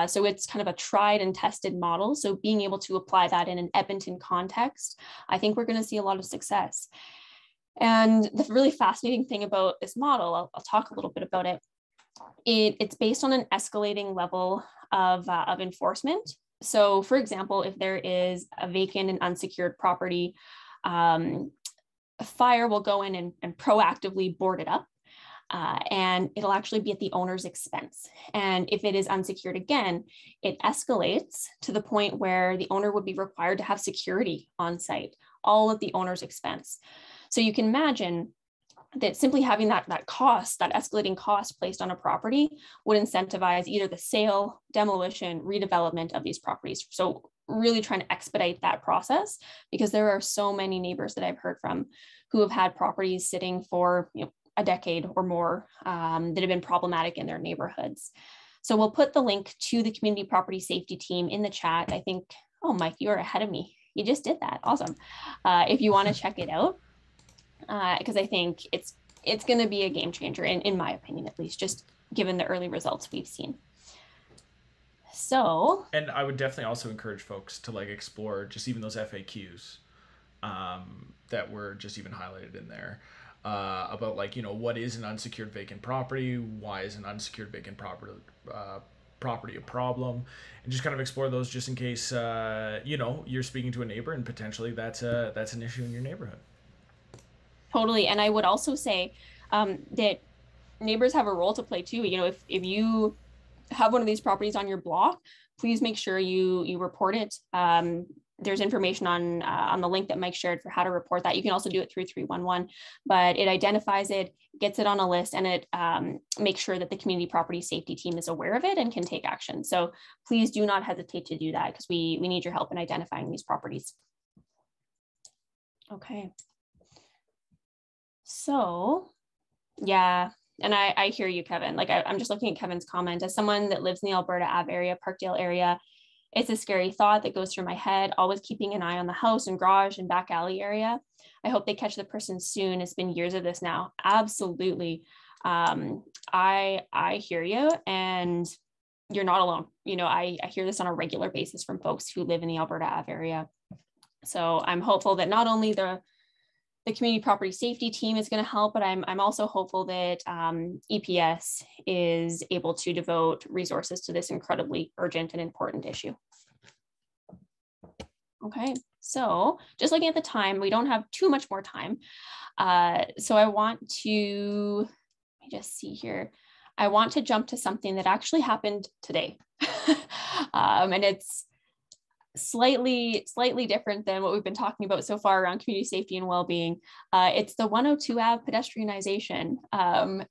Speaker 1: So it's kind of a tried and tested model. So being able to apply that in an Edmonton context, I think we're going to see a lot of success. And the really fascinating thing about this model, I'll talk a little bit about it. It's based on an escalating level of enforcement. So for example, if there is a vacant and unsecured property, fire will go in and proactively board it up, and it'll actually be at the owner's expense. And if it is unsecured again, it escalates to the point where the owner would be required to have security on site, all at the owner's expense. So you can imagine that simply having that cost, that escalating cost placed on a property would incentivize either the sale, demolition, redevelopment of these properties. So really trying to expedite that process, because there are so many neighbors that I've heard from who have had properties sitting for a decade or more that have been problematic in their neighborhoods. So we'll put the link to the Community Property Safety Team in the chat. I think, oh, Mike, you're ahead of me. You just did that. Awesome. If you want to check it out. Because I think it's going to be a game changer, in my opinion, at least, just given the early results we've seen. So, and
Speaker 3: I would definitely also encourage folks to explore just even those FAQs that were just even highlighted in there about what is an unsecured vacant property, why is an unsecured vacant property a problem, and just kind of explore those just in case you're speaking to a neighbor and potentially that's an issue in your neighborhood.
Speaker 1: Totally. And I would also say that neighbors have a role to play too. If you have one of these properties on your block, please make sure you report it. There's information on the link that Mike shared for how to report that. You can also do it through 311, but it identifies it, gets it on a list, and it makes sure that the Community Property Safety Team is aware of it and can take action. So please do not hesitate to do that, because we need your help in identifying these properties. Okay. So, yeah, and I hear you, Kevin. I'm just looking at Kevin's comment. As someone that lives in the Alberta Ave area, Parkdale area, it's a scary thought that goes through my head, always keeping an eye on the house and garage and back alley area. I hope they catch the person soon. It's been years of this now. Absolutely. I hear you, and you're not alone. I hear this on a regular basis from folks who live in the Alberta Ave area. So I'm hopeful that not only the Community Property Safety Team is going to help, but I'm also hopeful that EPS is able to devote resources to this incredibly urgent and important issue. Okay, so just looking at the time, we don't have too much more time. So I want to me just see here. I want to jump to something that actually happened today. And it's slightly different than what we've been talking about so far around community safety and well-being. It's the 102 Ave pedestrianization.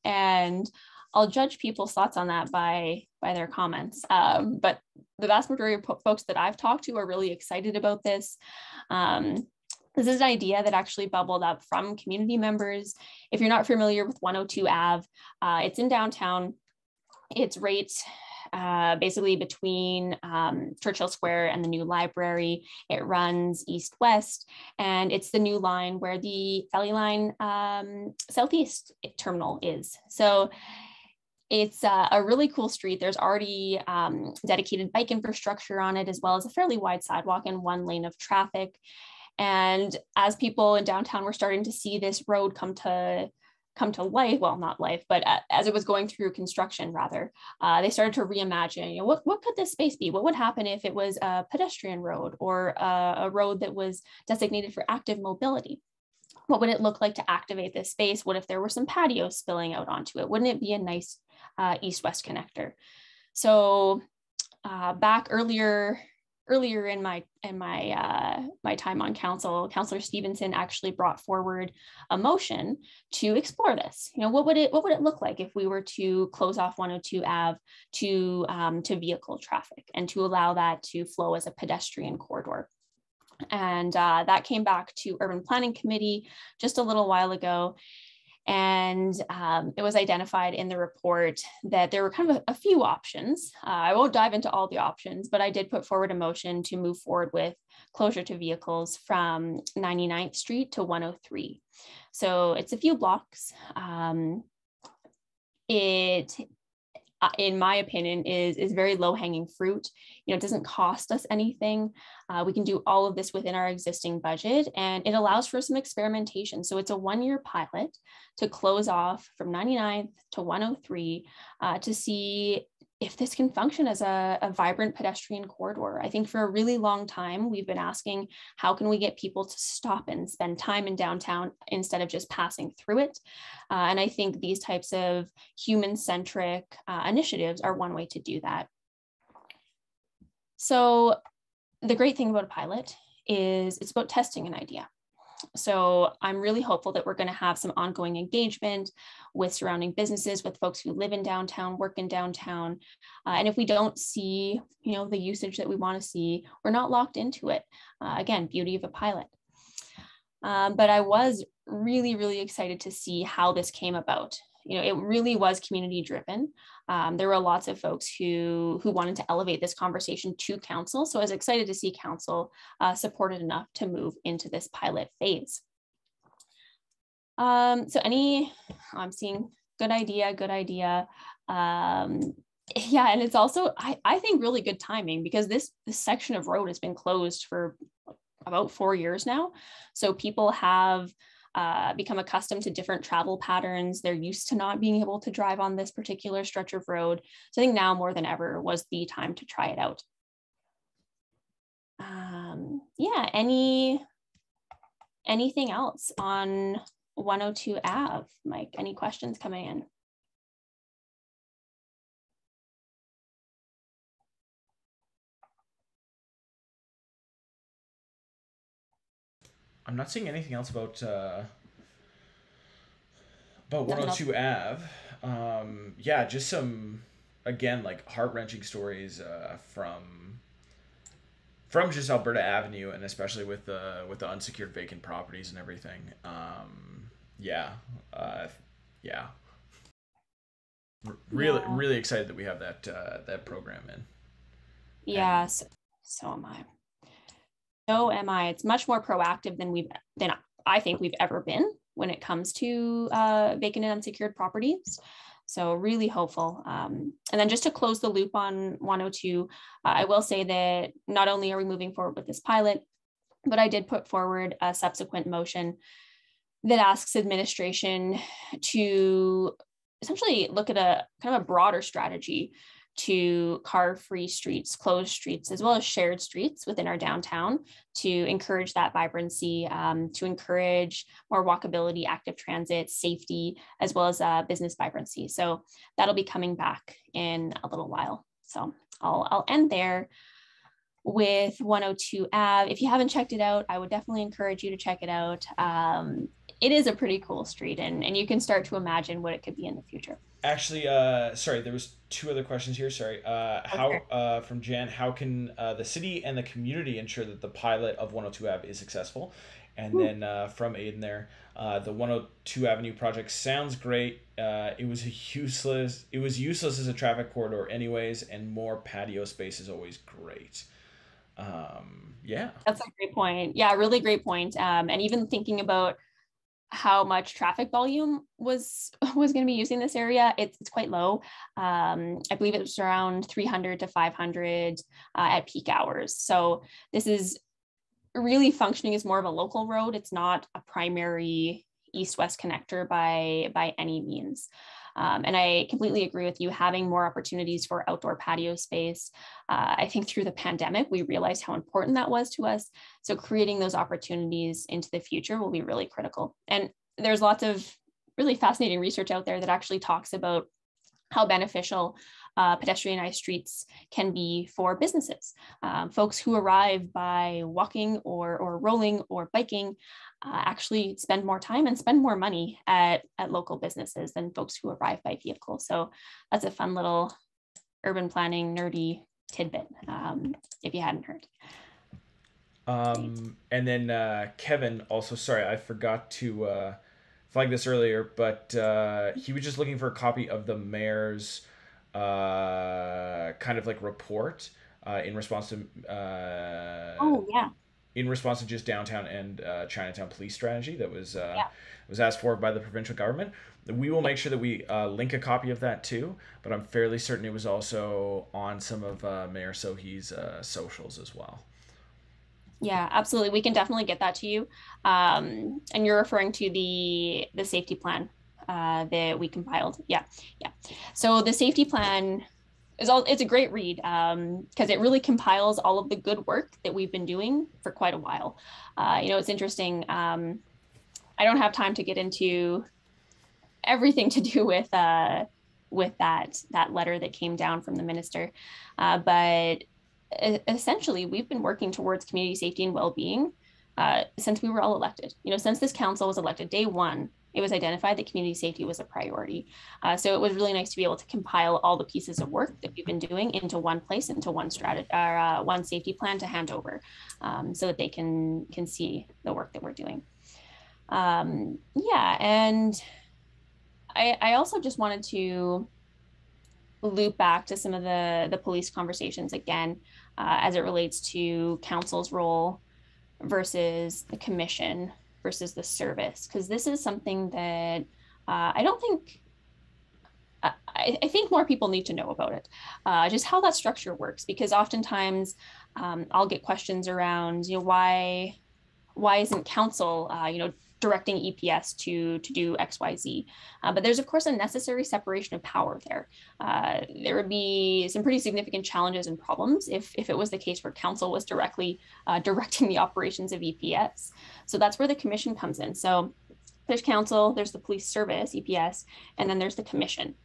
Speaker 1: And I'll judge people's thoughts on that by their comments. But the vast majority of folks that I've talked to are really excited about this. This is an idea that actually bubbled up from community members. If you're not familiar with 102 Ave, it's in downtown. It's right basically between Churchill Square and the new library. It runs east-west, and it's the new line where the Valley Line Southeast terminal is. So it's a really cool street. There's already dedicated bike infrastructure on it, as well as a fairly wide sidewalk and one lane of traffic. And as people in downtown were starting to see this road come to life, well, not life, but as it was going through construction, rather, they started to reimagine, what could this space be? What would happen if it was a pedestrian road or a road that was designated for active mobility? What would it look like to activate this space? What if there were some patios spilling out onto it? Wouldn't it be a nice east-west connector? So back earlier in my time on council, Councillor Stevenson actually brought forward a motion to explore this. What would it look like if we were to close off 102 Ave to vehicle traffic and to allow that to flow as a pedestrian corridor? And that came back to Urban Planning Committee just a little while ago. And it was identified in the report that there were kind of a few options. I won't dive into all the options, but I did put forward a motion to move forward with closure to vehicles from 99th Street to 103. So it's a few blocks. It, in my opinion, is very low-hanging fruit. It doesn't cost us anything. We can do all of this within our existing budget, and it allows for some experimentation. So it's a one-year pilot to close off from 99th to 103 to see if this can function as a vibrant pedestrian corridor. I think for a really long time, we've been asking, how can we get people to stop and spend time in downtown instead of just passing through it? And I think these types of human-centric initiatives are one way to do that. So the great thing about a pilot is it's about testing an idea. So I'm really hopeful that we're going to have some ongoing engagement with surrounding businesses, with folks who live in downtown, work in downtown. And if we don't see, the usage that we want to see, we're not locked into it. Again, beauty of a pilot. But I was really, really excited to see how this came about. It really was community driven. There were lots of folks who wanted to elevate this conversation to council. So I was excited to see council supported enough to move into this pilot phase. I'm seeing good idea. Yeah, and it's also, I think, really good timing, because this section of road has been closed for about 4 years now. So people have become accustomed to different travel patterns. They're used to not being able to drive on this particular stretch of road. So I think now more than ever was the time to try it out. Yeah, anything else on 102 Ave? Mike, any questions coming in?
Speaker 3: I'm not seeing anything else about 102 Ave. Yeah, just some, again, like heart-wrenching stories from just Alberta Avenue, and especially with the unsecured vacant properties and everything. Yeah. Really excited that we have that program in.
Speaker 1: Yeah, so am I. So am I. It's much more proactive than I think we've ever been when it comes to vacant and unsecured properties. So really hopeful. And then just to close the loop on 102, I will say that not only are we moving forward with this pilot, but I did put forward a subsequent motion that asks administration to essentially look at a kind of a broader strategy to car-free streets, closed streets, as well as shared streets within our downtown to encourage that vibrancy, to encourage more walkability, active transit, safety, as well as business vibrancy. So that'll be coming back in a little while. So I'll end there with 102 Ave. If you haven't checked it out, I would definitely encourage you to check it out. It is a pretty cool street, and you can start to imagine what it could be in the future.
Speaker 3: Actually, sorry, there was two other questions here. Sorry. From Jan, how can the city and the community ensure that the pilot of 102 Ave is successful? And then from Aiden there, the 102 Avenue project sounds great. It was useless as a traffic corridor anyways, and more patio space is always great. Yeah.
Speaker 1: That's a great point. Yeah, really great point. And even thinking about how much traffic volume was going to be using this area, it's quite low. I believe it was around 300 to 500 at peak hours. So this is really functioning as more of a local road. It's not a primary east-west connector by any means. And I completely agree with you, having more opportunities for outdoor patio space. I think through the pandemic, we realized how important that was to us. So creating those opportunities into the future will be really critical. And there's lots of really fascinating research out there that actually talks about how beneficial pedestrianized streets can be for businesses. Folks who arrive by walking or rolling or biking actually spend more time and spend more money at local businesses than folks who arrive by vehicle. So that's a fun little urban planning nerdy tidbit, if you hadn't heard.
Speaker 3: And then Kevin also, sorry, I forgot to flag this earlier, but he was just looking for a copy of the mayor's kind of like report in response to in response to just downtown and Chinatown police strategy that was asked for by the provincial government. We will make sure that we link a copy of that too, but I'm fairly certain it was also on some of Mayor Sohi's socials as well.
Speaker 1: Yeah, absolutely. We can definitely get that to you. And you're referring to the safety plan that we compiled. Yeah. So the safety plan it's a great read because it really compiles all of the good work that we've been doing for quite a while. It's interesting. I don't have time to get into everything to do with that letter that came down from the minister, but essentially we've been working towards community safety and well-being since we were all elected. Since this council was elected, day one, it was identified that community safety was a priority. So it was really nice to be able to compile all the pieces of work that we've been doing into one place, into one strategy, one safety plan to hand over, so that they can see the work that we're doing. And I also just wanted to loop back to some of the police conversations again, as it relates to council's role versus the commission versus the service, because this is something that I think more people need to know about it, just how that structure works, because oftentimes I'll get questions around, why isn't council, directing EPS to do XYZ. But there's, of course, a necessary separation of power there. There would be some pretty significant challenges and problems if it was the case where council was directly directing the operations of EPS. So that's where the commission comes in. So there's council, there's the police service, EPS, and then there's the commission.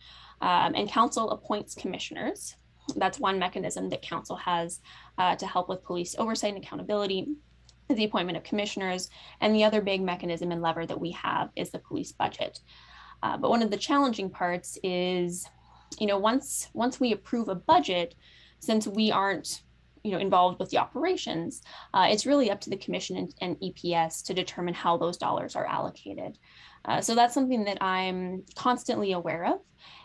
Speaker 1: And council appoints commissioners. That's one mechanism that council has to help with police oversight and accountability, the appointment of commissioners, and the other big mechanism and lever that we have is the police budget. But one of the challenging parts is, once we approve a budget, since we aren't, involved with the operations, it's really up to the commission and EPS to determine how those dollars are allocated. So that's something that I'm constantly aware of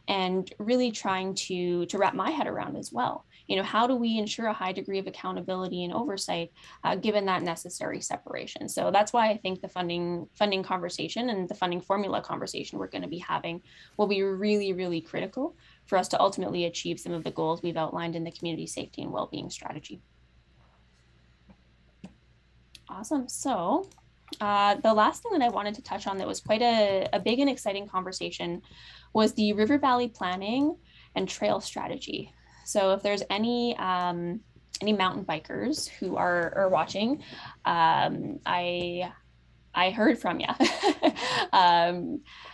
Speaker 1: and really trying to wrap my head around as well. How do we ensure a high degree of accountability and oversight given that necessary separation? So that's why I think the funding conversation and the funding formula conversation we're going to be having will be really, really critical for us to ultimately achieve some of the goals we've outlined in the community safety and well-being strategy. Awesome. So the last thing that I wanted to touch on that was quite a big and exciting conversation was the River Valley planning and trail strategy. So if there's any mountain bikers who are watching, I heard from you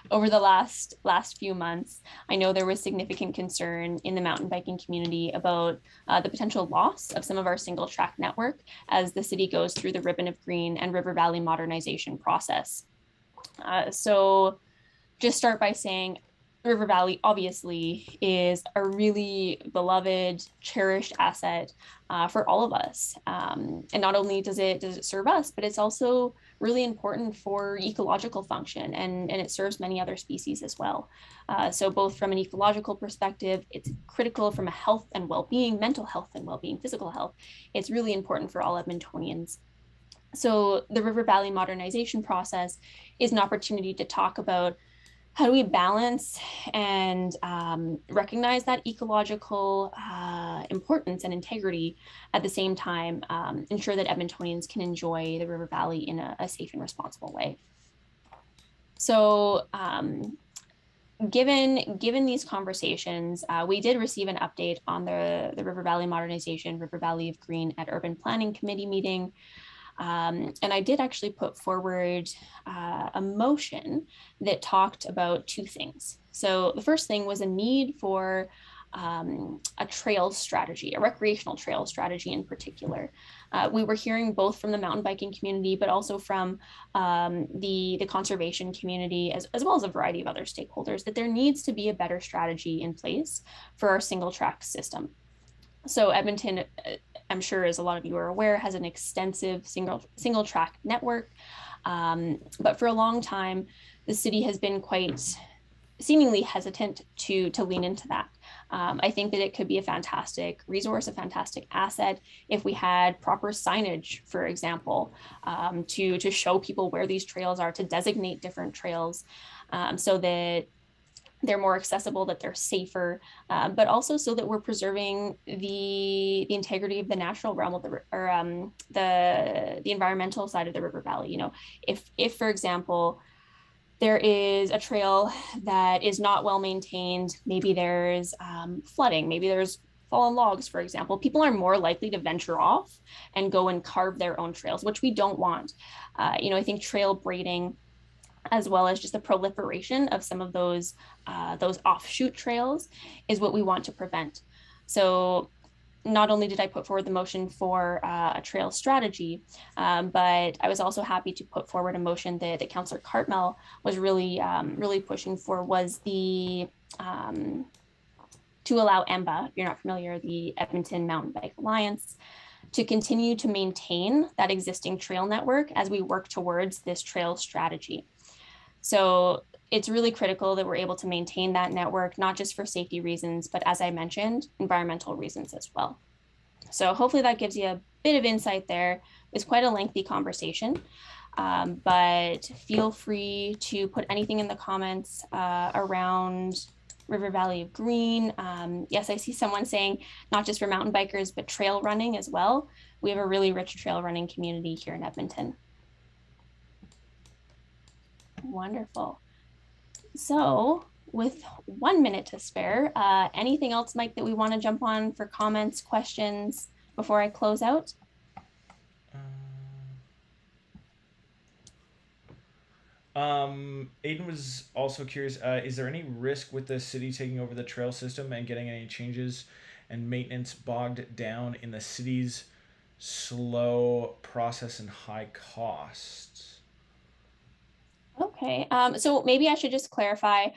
Speaker 1: over the last few months. I know there was significant concern in the mountain biking community about the potential loss of some of our single track network as the city goes through the Ribbon of Green and River Valley modernization process. So just start by saying River Valley obviously is a really beloved, cherished asset for all of us. And not only does it serve us, but it's also really important for ecological function, and it serves many other species as well. So both from an ecological perspective, it's critical from a health and well-being, mental health and well-being, physical health. It's really important for all Edmontonians. So the River Valley modernization process is an opportunity to talk about how do we balance and recognize that ecological importance and integrity, at the same time ensure that Edmontonians can enjoy the River Valley in a safe and responsible way. So given these conversations, we did receive an update on the River Valley modernization, River Valley of Green at Urban Planning Committee meeting. And I did actually put forward a motion that talked about two things. So the first thing was a need for a trail strategy, a recreational trail strategy in particular. We were hearing both from the mountain biking community, but also from the conservation community, as well as a variety of other stakeholders, that there needs to be a better strategy in place for our single track system. So Edmonton, I'm sure, as a lot of you are aware, has an extensive single track network. But for a long time, the city has been quite seemingly hesitant to lean into that. I think that it could be a fantastic resource, a fantastic asset, if we had proper signage, for example, to show people where these trails are, to designate different trails, so that they're more accessible, that they're safer, but also so that we're preserving the integrity of the natural realm of the environmental side of the River Valley. You know, if for example, there is a trail that is not well maintained, maybe there's flooding, maybe there's fallen logs, for example, people are more likely to venture off and go and carve their own trails, which we don't want. You know, I think trail braiding, as well as just the proliferation of some of those offshoot trails, is what we want to prevent. So not only did I put forward the motion for a trail strategy, but I was also happy to put forward a motion that Councillor Cartmel was really pushing for, was the to allow EMBA, if you're not familiar, the Edmonton Mountain Bike Alliance, to continue to maintain that existing trail network as we work towards this trail strategy. So it's really critical that we're able to maintain that network, not just for safety reasons, but as I mentioned, environmental reasons as well. So hopefully that gives you a bit of insight there. It's quite a lengthy conversation, but feel free to put anything in the comments around River Valley of Green. Yes, I see someone saying not just for mountain bikers, but trail running as well. We have a really rich trail running community here in Edmonton. Wonderful. So with 1 minute to spare, anything else, Mike, that we want to jump on for comments, questions before I close out?
Speaker 3: Aiden was also curious, is there any risk with the city taking over the trail system and getting any changes and maintenance bogged down in the city's slow process and high costs?
Speaker 1: Okay, so maybe I should just clarify,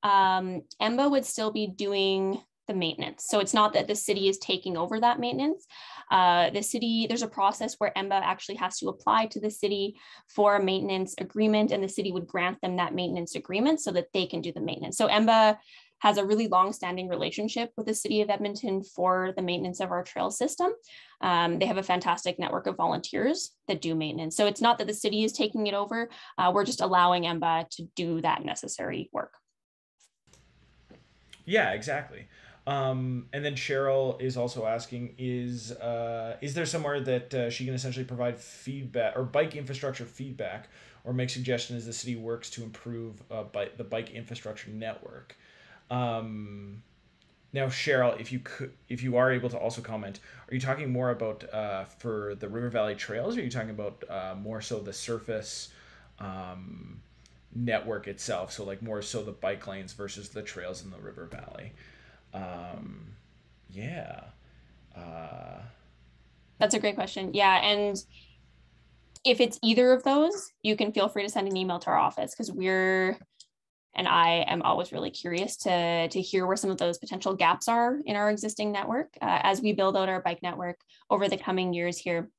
Speaker 1: EMBA would still be doing the maintenance. So it's not that the city is taking over that maintenance. The city, there's a process where EMBA actually has to apply to the city for a maintenance agreement, and the city would grant them that maintenance agreement so that they can do the maintenance. So EMBA has a really long-standing relationship with the city of Edmonton for the maintenance of our trail system. They have a fantastic network of volunteers that do maintenance. So it's not that the city is taking it over. We're just allowing EMBA to do that necessary work.
Speaker 3: Yeah, exactly. And then Cheryl is also asking, is there somewhere that she can essentially provide feedback or bike infrastructure feedback, or make suggestions as the city works to improve the bike infrastructure network? Now, Cheryl, if you are able to also comment, are you talking more about for the River Valley trails, or are you talking about more so the surface network itself? So like more so the bike lanes versus the trails in the River Valley. Yeah.
Speaker 1: That's a great question. Yeah, and if it's either of those, you can feel free to send an email to our office, because I am always really curious to hear where some of those potential gaps are in our existing network. As we build out our bike network over the coming years here,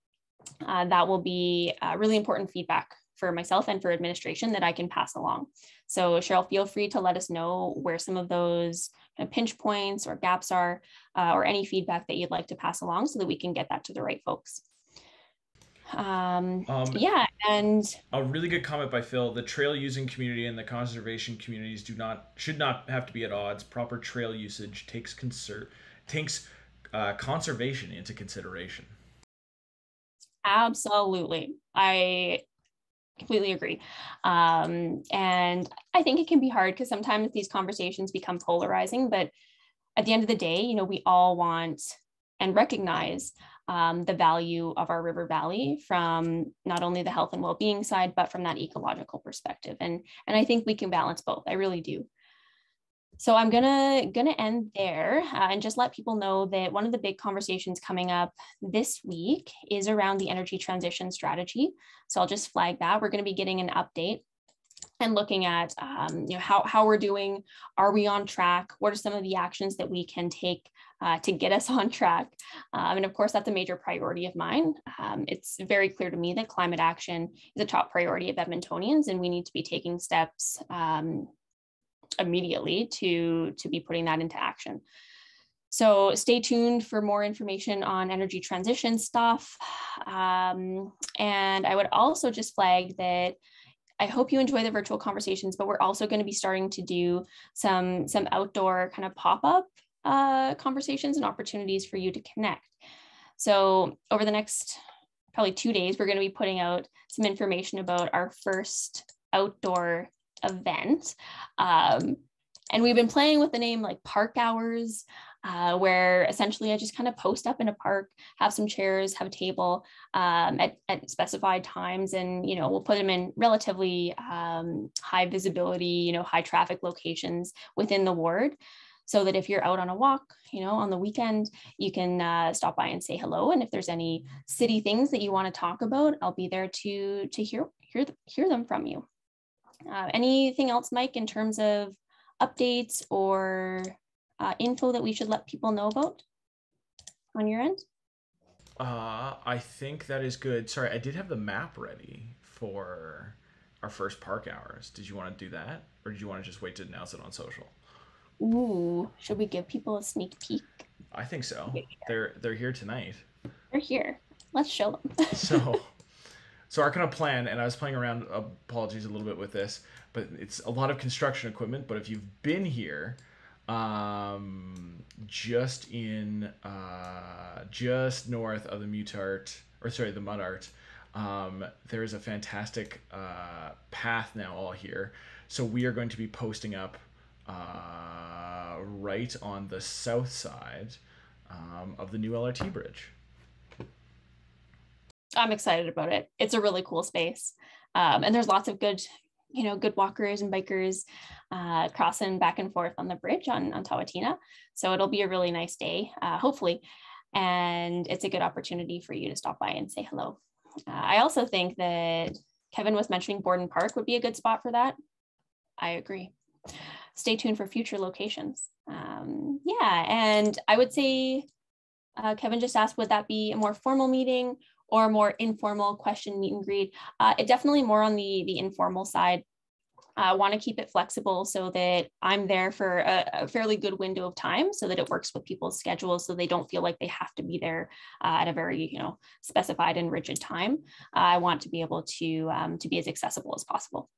Speaker 1: that will be really important feedback for myself and for administration that I can pass along. So Cheryl, feel free to let us know where some of those kind of pinch points or gaps are, or any feedback that you'd like to pass along so that we can get that to the right folks. Yeah, and
Speaker 3: a really good comment by Phil: the trail using community and the conservation communities should not have to be at odds. Proper trail usage takes conservation into consideration.
Speaker 1: Absolutely, I completely agree. And I think it can be hard because sometimes these conversations become polarizing, but at the end of the day, you know, we all want and recognize the value of our river valley from not only the health and well-being side, but from that ecological perspective. And I think we can balance both. I really do. So I'm gonna end there and just let people know that one of the big conversations coming up this week is around the energy transition strategy. So I'll just flag that. We're going to be getting an update and looking at you know, how we're doing. Are we on track? What are some of the actions that we can take to get us on track? And of course, that's a major priority of mine. It's very clear to me that climate action is a top priority of Edmontonians, and we need to be taking steps immediately to be putting that into action. So stay tuned for more information on energy transition stuff. And I would also just flag that I hope you enjoy the virtual conversations, but we're also going to be starting to do some outdoor kind of pop-up conversations and opportunities for you to connect. So over the next probably 2 days, we're going to be putting out some information about our first outdoor event. And we've been playing with the name like Park Hours, where essentially I just kind of post up in a park, have some chairs, have a table at specified times, and you know, we'll put them in relatively high visibility, you know, high traffic locations within the ward, so that if you're out on a walk, you know, on the weekend, you can stop by and say hello. And if there's any city things that you want to talk about, I'll be there to hear them from you. Anything else, Mike, in terms of updates or info that we should let people know about on your end?
Speaker 3: I think that is good. Sorry, I did have the map ready for our first Park Hours. Did you want to do that, or did you want to just wait to announce it on social?
Speaker 1: Ooh, should we give people a sneak peek?
Speaker 3: I think so. They're here tonight.
Speaker 1: They're here. Let's show them.
Speaker 3: So our kind of plan, and I was playing around, apologies a little bit with this, but it's a lot of construction equipment. But if you've been here, just north of the the Mud Art, there is a fantastic path now all here. So we are going to be posting up right on the south side of the new LRT bridge.
Speaker 1: I'm excited about it. It's a really cool space. And there's lots of good walkers and bikers crossing back and forth on the bridge on Tawatina. So it'll be a really nice day, hopefully. And it's a good opportunity for you to stop by and say hello. I also think that Kevin was mentioning Borden Park would be a good spot for that. I agree. Stay tuned for future locations. Yeah, and I would say, Kevin just asked, would that be a more formal meeting or a more informal question meet and greet? It definitely more on the informal side. I want to keep it flexible so that I'm there for a fairly good window of time, so that it works with people's schedules, so they don't feel like they have to be there at a very specified and rigid time. I want to be able to be as accessible as possible.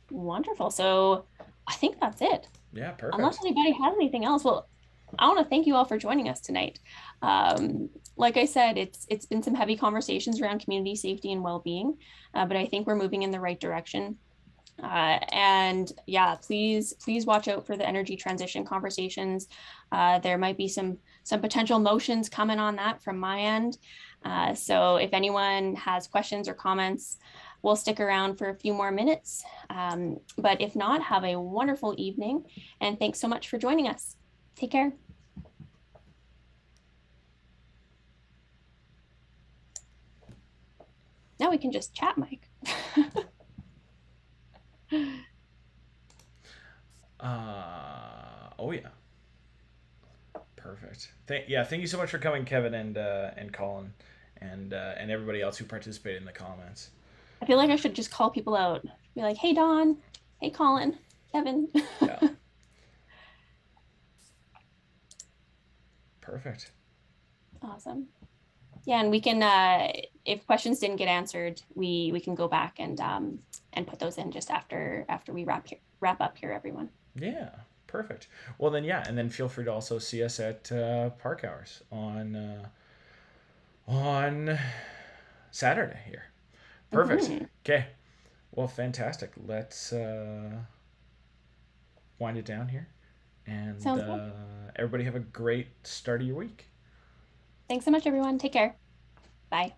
Speaker 1: Wonderful. So I think that's it.
Speaker 3: Yeah, perfect.
Speaker 1: Unless anybody has anything else, well, I want to thank you all for joining us tonight. Like I said, it's been some heavy conversations around community safety and well-being, but I think we're moving in the right direction. And yeah, please watch out for the energy transition conversations. There might be some potential motions coming on that from my end. So if anyone has questions or comments, we'll stick around for a few more minutes. But if not, have a wonderful evening, and thanks so much for joining us. Take care. Now we can just chat, Mike.
Speaker 3: Oh yeah. Perfect. Thank you so much for coming, Kevin and Colin, and everybody else who participated in the comments.
Speaker 1: I feel like I should just call people out. Be like, hey Don, hey Colin, Kevin.
Speaker 3: Yeah. Perfect.
Speaker 1: Awesome. Yeah, and we can, if questions didn't get answered, we can go back and put those in just after we wrap up here, everyone.
Speaker 3: Yeah, perfect. Well then, yeah, and then feel free to also see us at Park Hours on Saturday here. Perfect. Mm-hmm. Okay. Well, fantastic. Let's wind it down here, and everybody have a great start of your week.
Speaker 1: Thanks so much, everyone. Take care. Bye.